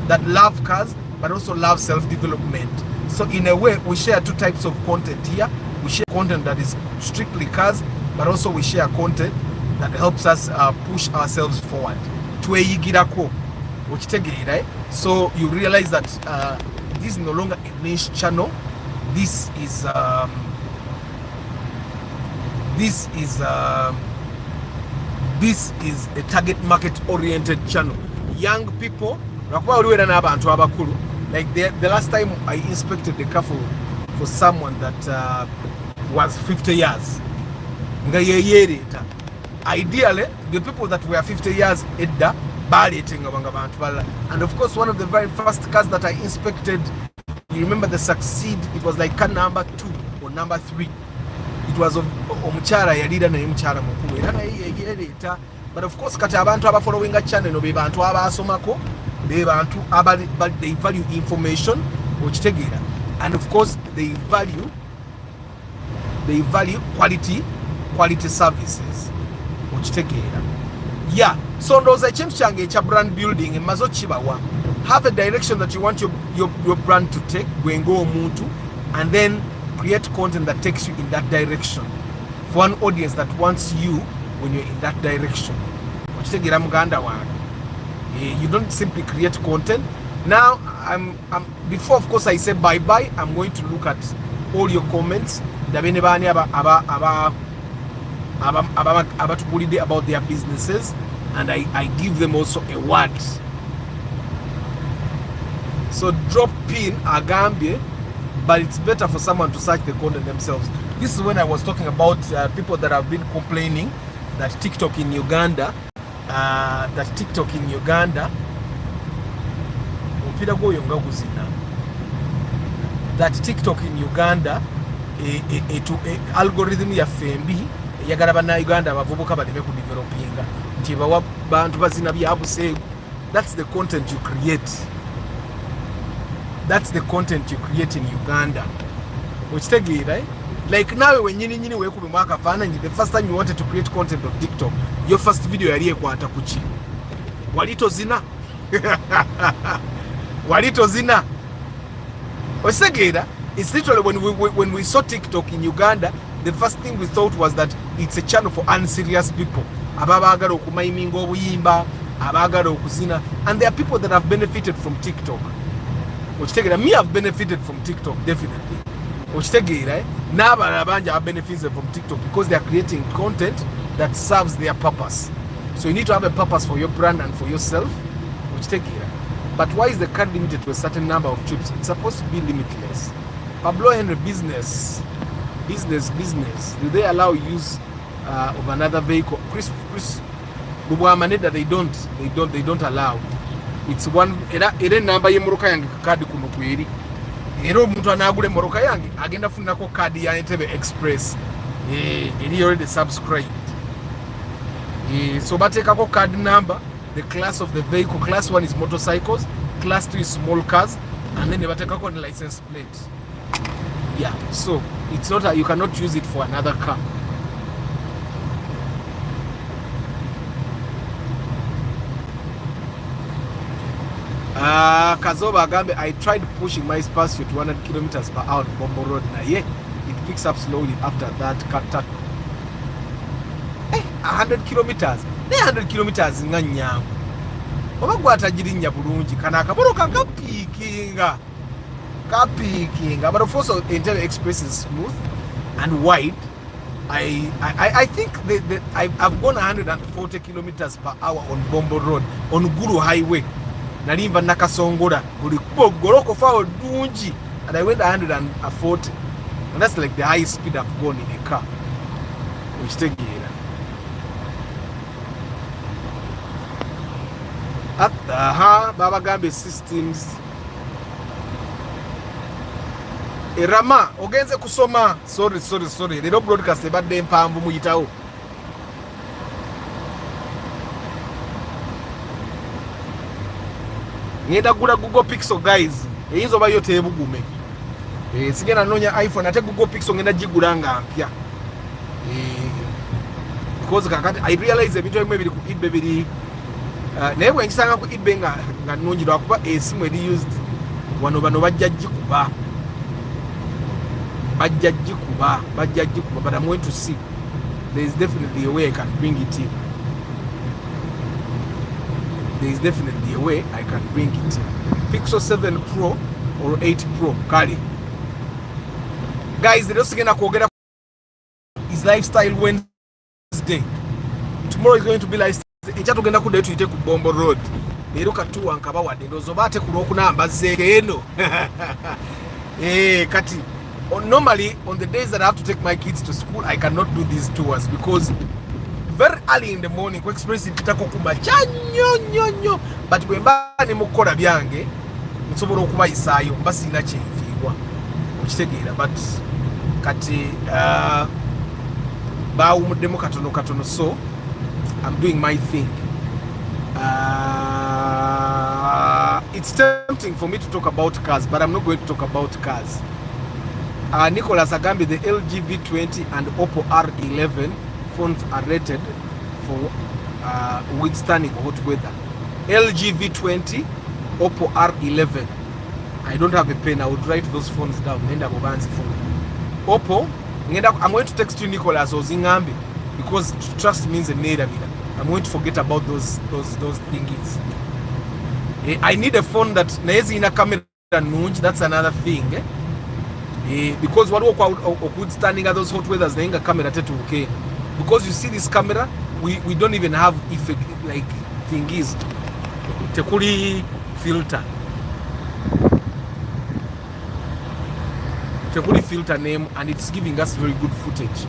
that love cars but also love self-development. So in a way, we share 2 types of content here. We share content that is strictly cars, but also we share content that helps us push ourselves forward. Tweyigirako, right? So you realize that this is no longer a niche channel. This is a target market oriented channel. Young people, like the last time I inspected the car for someone that was 50 years, ideally the people that were 50 years edda baleeting abantu balala. And of course one of the very first cars that I inspected, you remember the Succeed, it was like car number 2 or number 3. It was omukyala yalira naye mukyala mukulu era naye yeyereeta. But of course kati abantu aba following a channel be bantu abasomako, be bantu they value information okitegeera, and of course they value quality services okitegeera. Yeah, so ndowooza ekintu kyange ekya brand building emaze okibawa. Have a direction that you want your brand to take gwenga omuntu, and then create content that takes you in that direction for an audience that wants you when you're in that direction. Okitegeera muganda wange. You don't simply create content. Now before of course I say bye bye, I'm going to look at all your comments dabene bani abatubulidde about their businesses, and I give them also a word. So drop pin agambye, but it's better for someone to search the content themselves. This is when I was talking about people that have been complaining that TikTok in Uganda algorithm ya fembi yagala bana Uganda bavubuka baleme ku developinga nti bawa bantu bazina byabuseegu. That's the content you create. That's the content you create in Uganda. Okitegeera, right? Like nawe wenyini nyini wekube mwaka fananyi, the first time you wanted to create content on TikTok, your first video yali ekwata kuki? Walito zina. Walito zina. Okitegeera, it's literally when we saw TikTok in Uganda, the first thing we thought was that it's a channel for unserious people. Abagala okumaiminga obuyimba, abagala okuzina, and there are people that have benefited from TikTok. Okitegeera, me have benefited from TikTok definitely. Okitegeera, n'abalala bangi have benefited from TikTok because they are creating content that serves their purpose. So you need to have a purpose for your brand and for yourself. Okitegeera. But why is the card limited to a certain number of trips? It's supposed to be limitless. Pablo Henry, business. Do they allow use of another vehicle? Chris Bubwamaneda, they don't allow. It's one era number ye moroka yange card kuno kweri. Era omuntu anagule moroka yange agenda funako card ya Entebbe Express. Eri already subscribed. So batekako card number, the class of the vehicle. Class 1 is motorcycles, class 2 is small cars, and then they batekako the license plate. Yeah, so it's not you cannot use it for another car. Kazoba Agambe, I tried pushing my space to 200 kilometers per hour on Bombo Road. Now, yeah, it picks up slowly after that. 100 kilometers. 100 kilometers in Nanyam. Obagwata jirinya bulungi kana akaboroka kapikinga. But of course, Entebbe Express is smooth and wide. I think I've gone 140 kilometers per hour on Bombo Road on Guru Highway. Nalimba nakasongola ulikuwa goroko fao dunji, and I went 140, and that's like the highest speed I've gone in a car. Which take it at Baba Gambe systems. Rama ogenze kusoma. Sorry, they don't broadcast about them pambu muyitao. Ngenda gula Google Pixel guys. Eyinzo bayo tebugume. Sigena nonya iPhone ate Google Pixel ngenda jigulanga mpya. Because kakati I realize ebintu ebimwe biri ku eBay biri naye bwe nkisanga ku eBay nga nonjirwa kuba esimu eri used wano bano bajja jikuba. But I'm going to see. There is definitely a way I can bring it in. Pixel 7 Pro or 8 Pro, Kali. Guys, the rest again is Lifestyle Wednesday. Tomorrow is going to be Lifestyle. Echa tugenda ku date ku Bombo Road. Leruka tu wankaba wadde ndozo bate ku lokuna ambaze eno. Kati. Normally, on the days that I have to take my kids to school, I cannot do these tours because very early in the morning ku express mpitako kumacha nnyo but bwe mba ne mukola byange nsobola okubayisaayo mba sina kyenfiirwa okitegeera but kati baawumuddemu katono so I'm doing my thing. It's tempting for me to talk about cars, but I'm not going to talk about cars. Nicholas Agambi, the LG V20 and Oppo R11 phones are rated for withstanding hot weather. LG V20, Oppo R11. I don't have a pen. I would write those phones down. Oppo, I'm going to text you Nicholas Ozingambi because trust means a neda. I'm going to forget about those thingies. I need a phone that naezi ina camera nunji. That's another thing. Because what would standing at those hot weathers nainga camera tetu okay. Because you see this camera, we don't even have effect like thingies. Tekuli filter. Tekuli filter name, and it's giving us very good footage.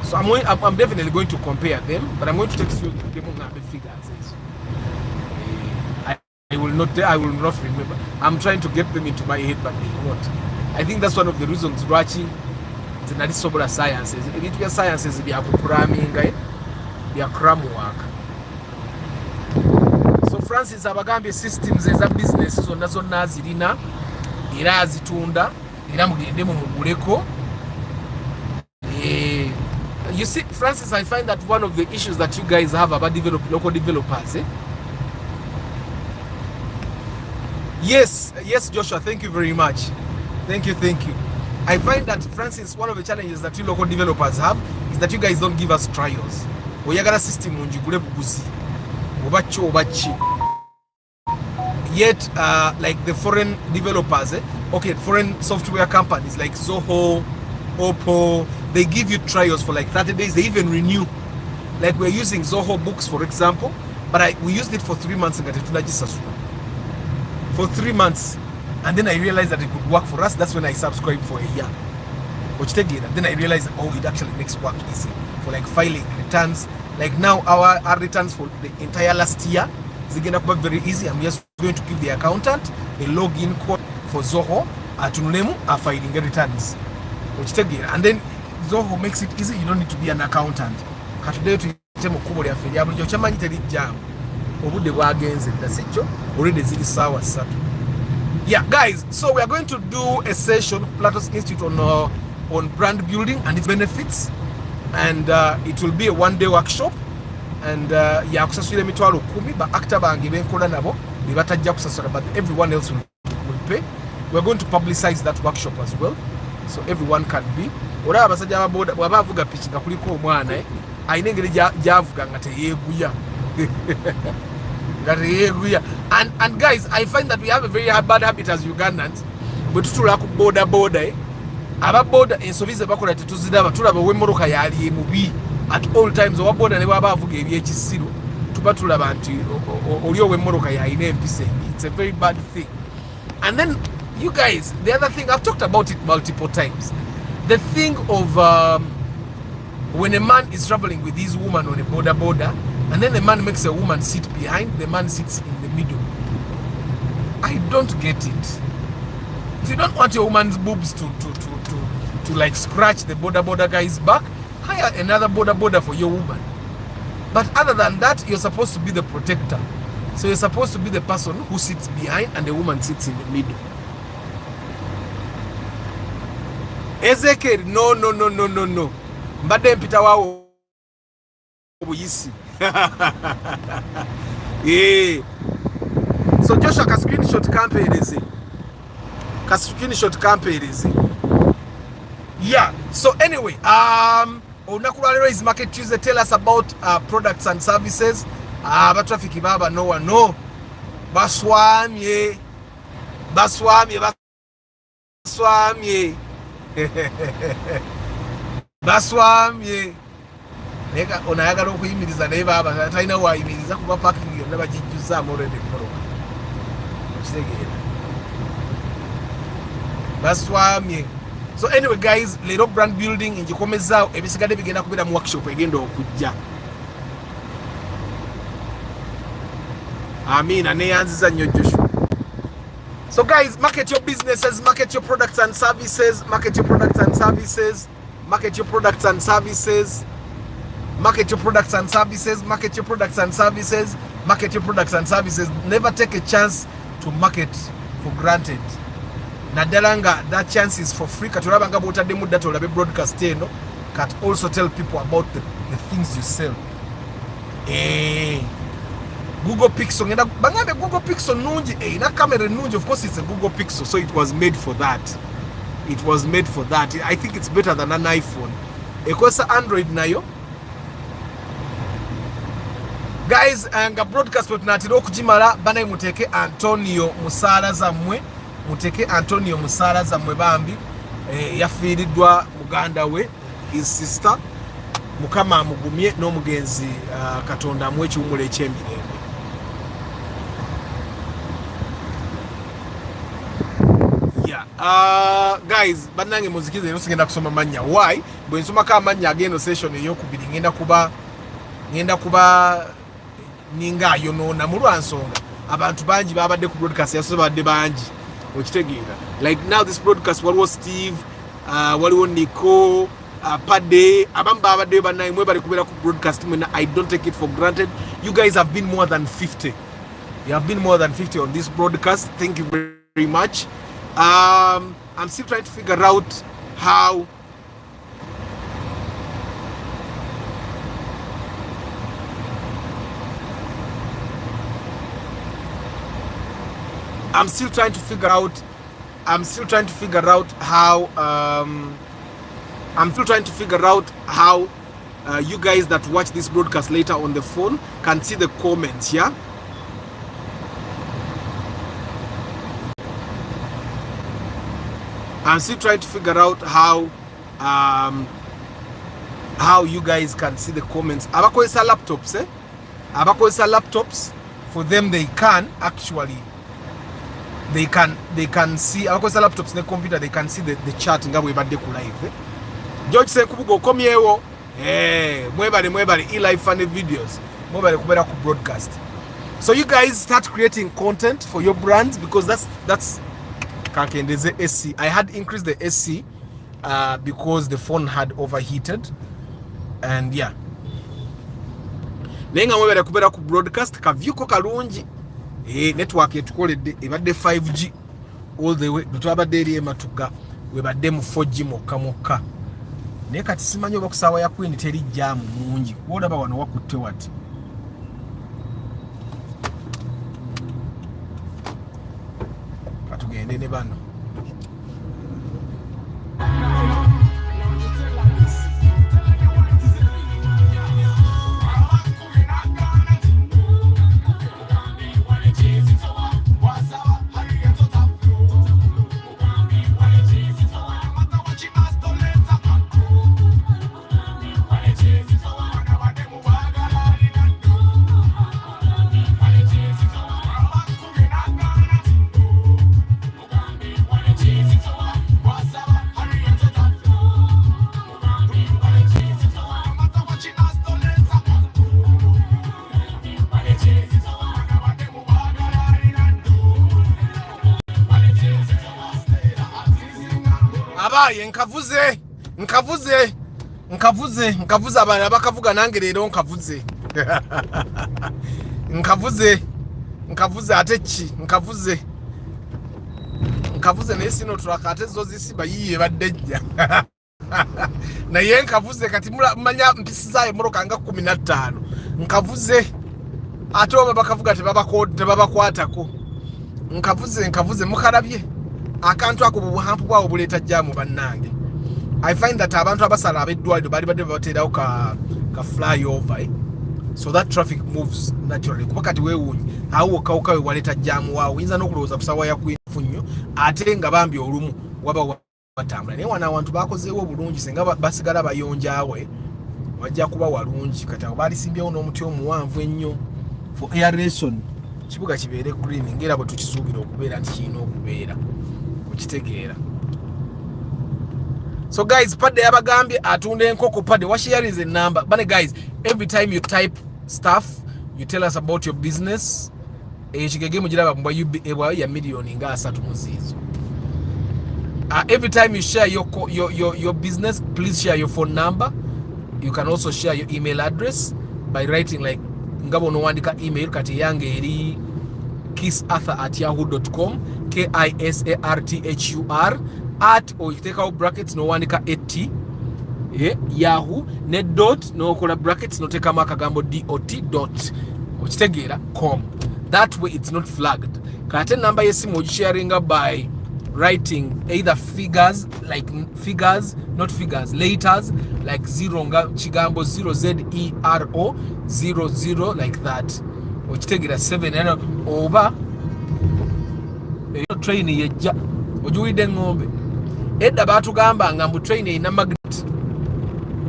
So I'm definitely going to compare them, but I'm going to text you the figures. I will not remember. I'm trying to get them into my head, but they won't. I think that's one of the reasons Rachi is not so much sciences. It is sciences they are programming, they are cram work. So Francis Abagambi systems is a business so nazo nazirina era azitunda era mugende mu muguleko. You see, Francis, I find that one of the issues that you guys have about local developers. Yes, Joshua, thank you very much. Thank you. I find that, Francis, one of the challenges that you local developers have is that you guys don't give us trials. Oyagala system unjigule buguzi. Obachi. Yet, like the foreign developers, foreign software companies like Zoho, Oppo, they give you trials for like 30 days. They even renew. Like we're using Zoho Books, for example, but we used it for 3 months for 3 months, and then I realized that it could work for us. That's when I subscribed for a year. Then I realized, it actually makes work easy for like filing returns. Like now our returns for the entire last year is going to be very easy. I'm just going to give the accountant a login code for Zoho atunulemu filing returns. And then Zoho makes it easy. You don't need to be an accountant. Yeah, guys, so we are going to do a session, Plato's Institute, on brand building and its benefits, and it will be a one-day workshop. And kusasula emitwalo 10 ba actor bange benkola nabo nibatajja kusasula, but everyone else will pay. We are going to publicize that workshop as well, so everyone can be. Ora abasajja ababoda bwabavuga pitch nga kuliko omwana ayina engeri gyavuga nga teyeeguya. And guys, I find that we have a very bad habit as Ugandans. But tutula ku boda ababoda ensobi ze bakola tetuziraba, tulaba w'emmoloka yali mubi at all times. Owaboda ne bwaba avuga ebyekisiru tuba tulaba nti oli ow'emmoloka yalina empisa embi. It's a very bad thing. And then you guys, the other thing, I've talked about it multiple times, the thing of when a man is traveling with his woman on a boda, and then the man makes a woman sit behind, the man sits in the middle. I don't get it. If you don't want your woman's boobs to like scratch the boda guy's back, hire another boda for your woman. But other than that, you're supposed to be the protector. So you're supposed to be the person who sits behind and the woman sits in the middle. Ezekiel, no. Mbade mpita wao buyisi. Yeah. So Joshua ka screenshot campaign. Yeah. So anyway, Onakulalo is Market Tuesday. Tell us about products and services. Traffic baba no. Baswamye. Baswamye. Neka onayagala okuyimiriza naye baba talina wayimiriza kuba parking yonna bagijjuza already mukoloka. Okitegera. Baswamye. So anyway guys, leero brand building ngikomezaawo ebisigadde bigenda kubeera mu workshop egenda okujja. Amina neyanziza nnyo Joshua. So guys, market your businesses, market your products and services, market your products and services, market your products and services, market your products and services, market your products and services, market your products and services. Never take a chance to market for granted. Nadalanga, that chance is for free. Katulabanga botade mudda tolabe broadcast eno. Can also tell people about the things you sell. Google Pixel, bangabe Google Pixel nunji, na camera nunji, of course it's a Google Pixel, so it was made for that. It was made for that. I think it's better than an iPhone. Ekosa Android nayo. Guys, nga broadcast wetunatira okujimala bana muteke Antonio Musala zamwe, muteke Antonio Musala zamwe bambi, yafiridwa muganda we, his sister, mukama mugumye n'omugenzi Katonda amwe kiwumula eky'emirembe. Guys, banange muzikize eno sigenda kusoma manya. Why? Bwe nsoma ka manya agendo session eyokubiri ngenda kuba ninga yonona mulwansonga abantu bangi babadde ku broadcast yasobadde bangi okitegeera. Like now this broadcast waliwo Steve, waliwo Nico, Pade, abamu babadde banange mwe bali kubeera ku broadcast mwena. I don't take it for granted. You guys have been more than 50. You have been more than 50 on this broadcast. Thank you very much. I'm still trying to figure out how I'm still trying to figure out how you guys that watch this broadcast later on the phone can see the comments, yeah? I'm still trying to figure out how you guys can see the comments. Abakozesa laptops, abakozesa laptops, for them they can actually they can see abakozesa laptops ne computer, they can see the chat nga bwe badde ku live. George Senkubugo komyewo mwebale e-live funny videos mwebale kubera ku broadcast. So you guys start creating content for your brands, because that's Kakendeze SC. I had increased the SC because the phone had overheated, and yeah. Nenga mwebale kubera ku broadcast kavyuko kalungi. Network yetukoledde ebadde 5G all the way. Tutwabadde eri ematuga webadde mu 4G mokka. Naye kati simanyi oba kusaawa ya Queen teri jam mungi. Olaba wano wakutte wati. Katugende ne bano. Abaye nkavuze abana bakavuga nange rero nkavuze. nkavuze atechi nkavuze nesino turakate zo zisiba yiye badejja. Na ye nkavuze kati manya mpisizaye muroka nga 15 nkavuze ate oba bakavuga tebabakwatako. Nkavuze mukarabye akantu ako buhampu bwawo buleta jamu bannange. I find that abantu abasala abeddwaliro bali badde baterawo ka flyover, so that traffic moves naturally. Kuba kati weewunyi awo kawukawe waleta jamu waawo oyinza n'okulowooza kusawa ya kwifunyo ate nga bambi olumu waba watambula. Naye wana abantu bakozeewo obulungi, singa basigala bayonjaawe wajja kuba walungi. Kati awo balisimbyewo n'omuti omuwanvu ennyo for aeration, kibuga kibeere green ngera bwe tukisuubira okubeera nti kirina okubeera okitegeera. So guys, Pade yabagambye atunde enkoko. Pade, what share is the number? But guys, every time you type stuff, you tell us about your business, ekigege mugiraba mbwa ebwayo ya million nga 3 muzizo. Every time you share your business, please share your phone number. You can also share your email address by writing like ngabo no wandika email kati yange eri kisarthur@yahoo.com, KISARTHUR or you take out brackets no wandika @, yahoo ne dot no kola brackets no teka makagambo dot okitegeera com. That way it's not flagged. Kati number yesimu ogisharinga by writing either figures, not figures, letters like zero nga chigambo 0ZERO 00 like that. Okitegeera 7 oba train yejja ojuwidde ngombe edda batugamba nga mbu train ina magnet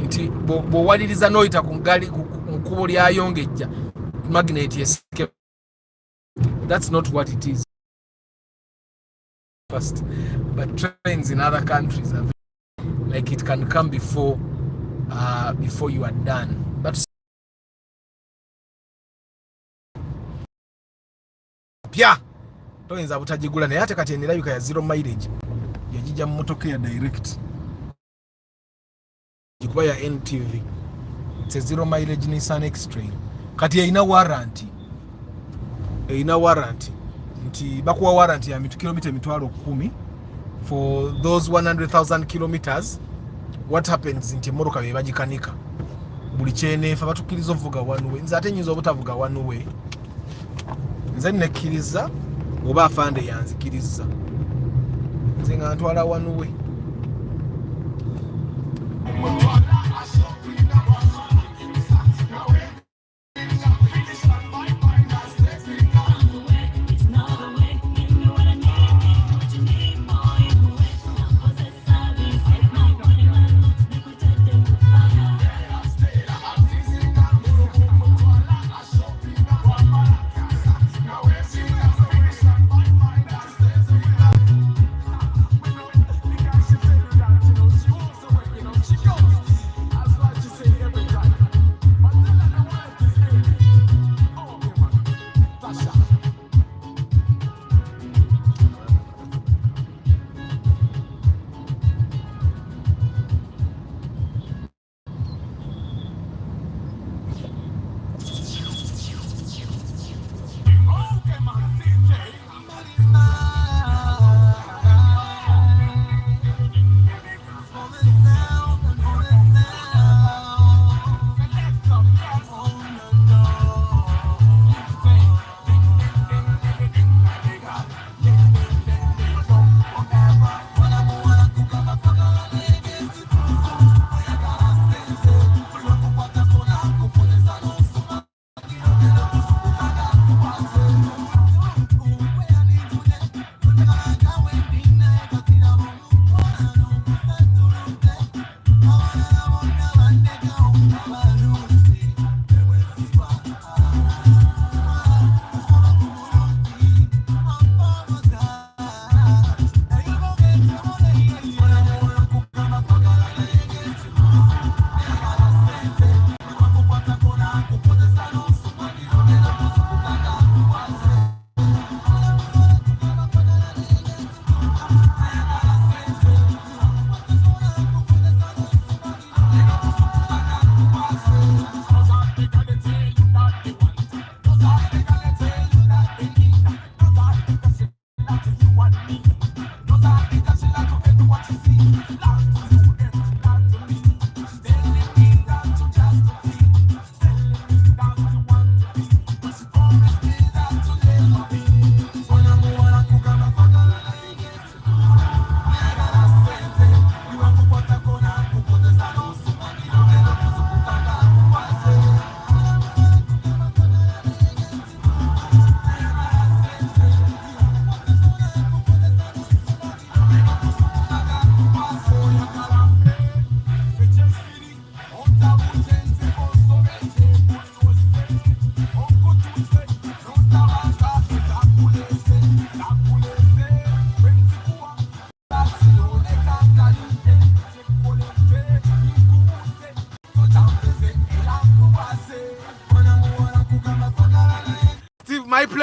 nti bwowaliriza noyita ku ngali mu kkubo lyayo ngejja magnet yesike. That's not what it is. First, but trains in other countries are like it can come before you are done. But pya toyinza butajigula naye ate kati enirabika ya 0 mileage yajija mu motoka ya direct jikuba ya NTV. It's a 0 mileage Nissan X-Trail kati ina warranty. Nti bakuwa warranty ya kilomita 10,000 for those 100,000 kilometers. What happens nti moroka bebagikanika buli kyenefa batukiriza ovuga one way. Nze ate nyinza obutavuga one way, nze nekkiriza oba afande yanzikiriza nze nga ntwala one way.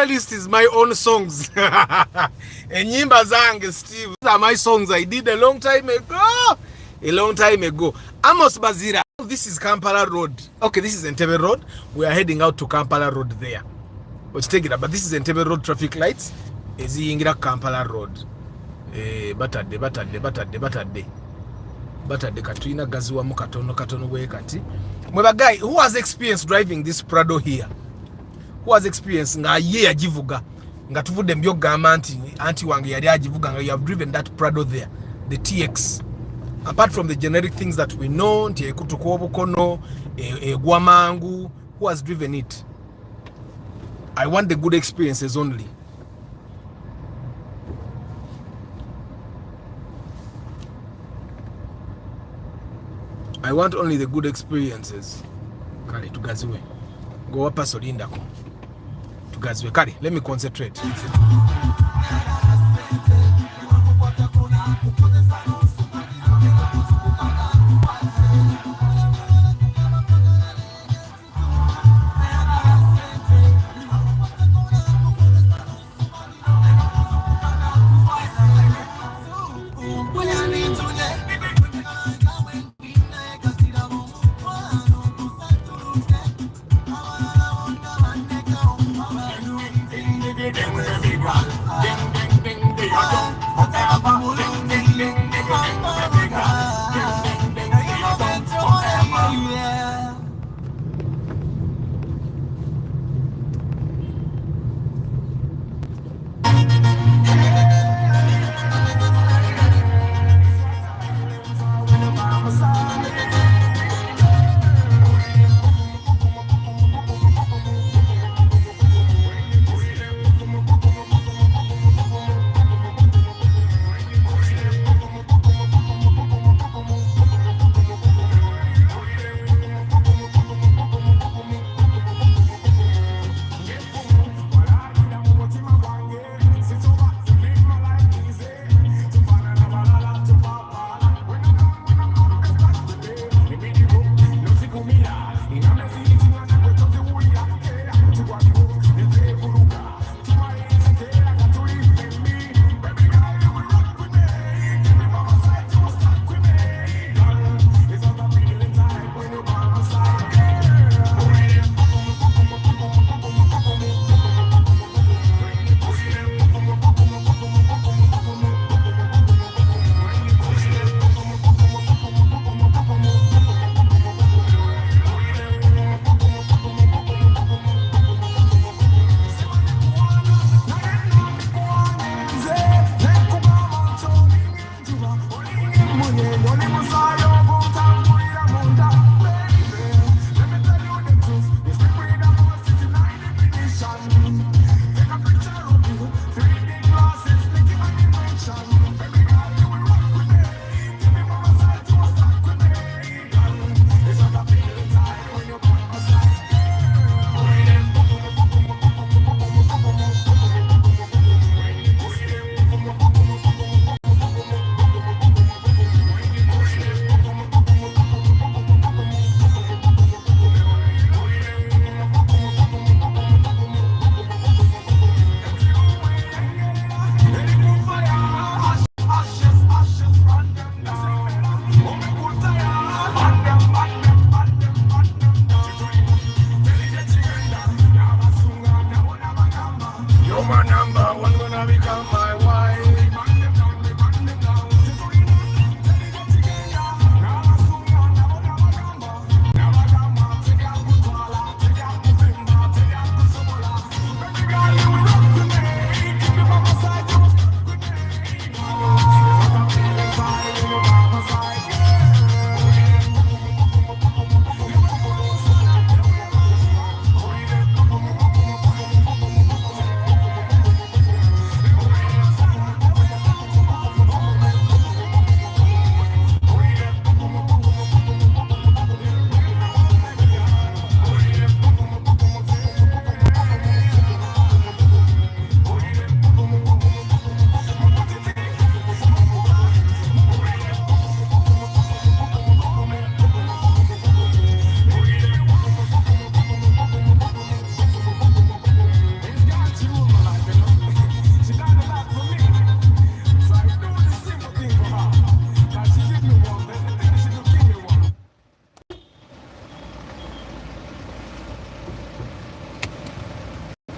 playlist is my own songs. Enyimba zange, Steve. These are my songs I did a long time ago. Amos Bazira. This is Kampala Road. Okay, this is Entebbe Road. We are heading out to Kampala Road there. Let's take it up. But this is Entebbe Road traffic lights. Is Ingira Kampala Road. Batadde Katrina Gazuwa Mukatono Wekati. Mweba guy, who has experience driving this Prado here? Who has experience nga ye ajivuga nga tuvude mbyo gamanti anti wange yali ajivuga nga you have driven that Prado there, the TX. Apart from the generic things that we know, nti ekutuko obukono, gwamangu, who has driven it? I want the good experiences only. I want only the good experiences. Kale tugaziwe. Go wapa solindako. Tugaziwe. Kale, let me concentrate.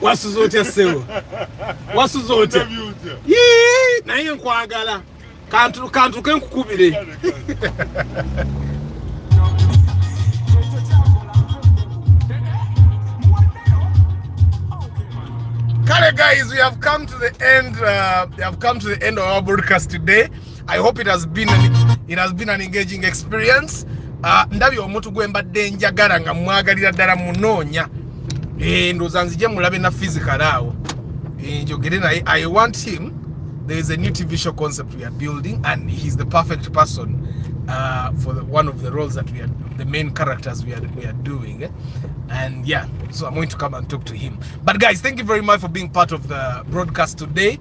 wasuzote sewo wasuzote naye nkwagala kantu kenkukubire Kale guys, we have come to the end. We have come to the end of our broadcast today. I hope it has been an engaging experience. Ndabi omuntu gwembadde njagala nga mwagalira ddala munoonya. Ndoza nzije mulabe na physical awo. Njogere naye, I want him. There is a new TV show concept we are building, and he's the perfect person for one of the roles that we are, the main characters we are doing. And yeah, so I'm going to come and talk to him. But guys, thank you very much for being part of the broadcast today.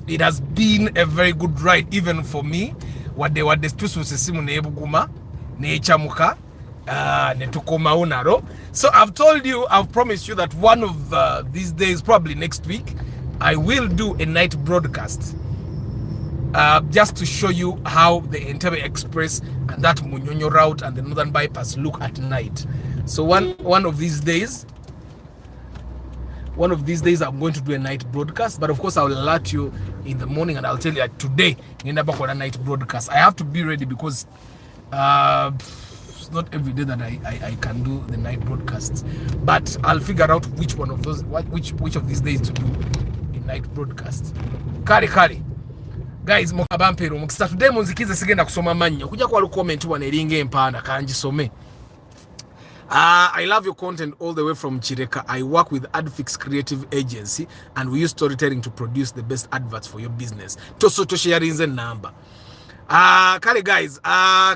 It has been a very good ride, even for me. Wadde tususesimu ne ebuguma ne echamuka ne tukoma unaro. So I've told you, I've promised you that one of these days, probably next week, I will do a night broadcast. Just to show you how the Entebbe Express and that Munyonyo route and the Northern Bypass look at night. So one of these days I'm going to do a night broadcast, but of course I will alert you in the morning and I'll tell you that today in a night broadcast. I have to be ready because it's not every day that I can do the night broadcasts, but I'll figure out which one of those, which of these days to do a night broadcast. Kale guys, mukabampero mukisa today munzikize sigenda kusoma manyo kujja kwa comment wana eringa empana kanjisome. I love your content all the way from Chireka. I work with Adfix Creative Agency and we use storytelling to produce the best adverts for your business. Toso sharinze number. Kale guys,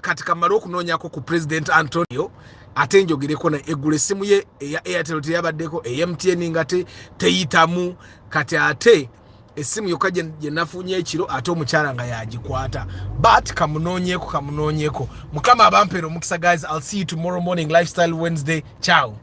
katika maroku nonyako ku President Antonio ate njogereko na egule simu ye ya Airtel teyabaddeko MTN ngate teyitamu kati ate esimu yokaje nafunye ekiro ate omukyala nga yagikwata, but kamunonyeko mukama abampero mukisa guys. I'll see you tomorrow morning, Lifestyle Wednesday. Ciao.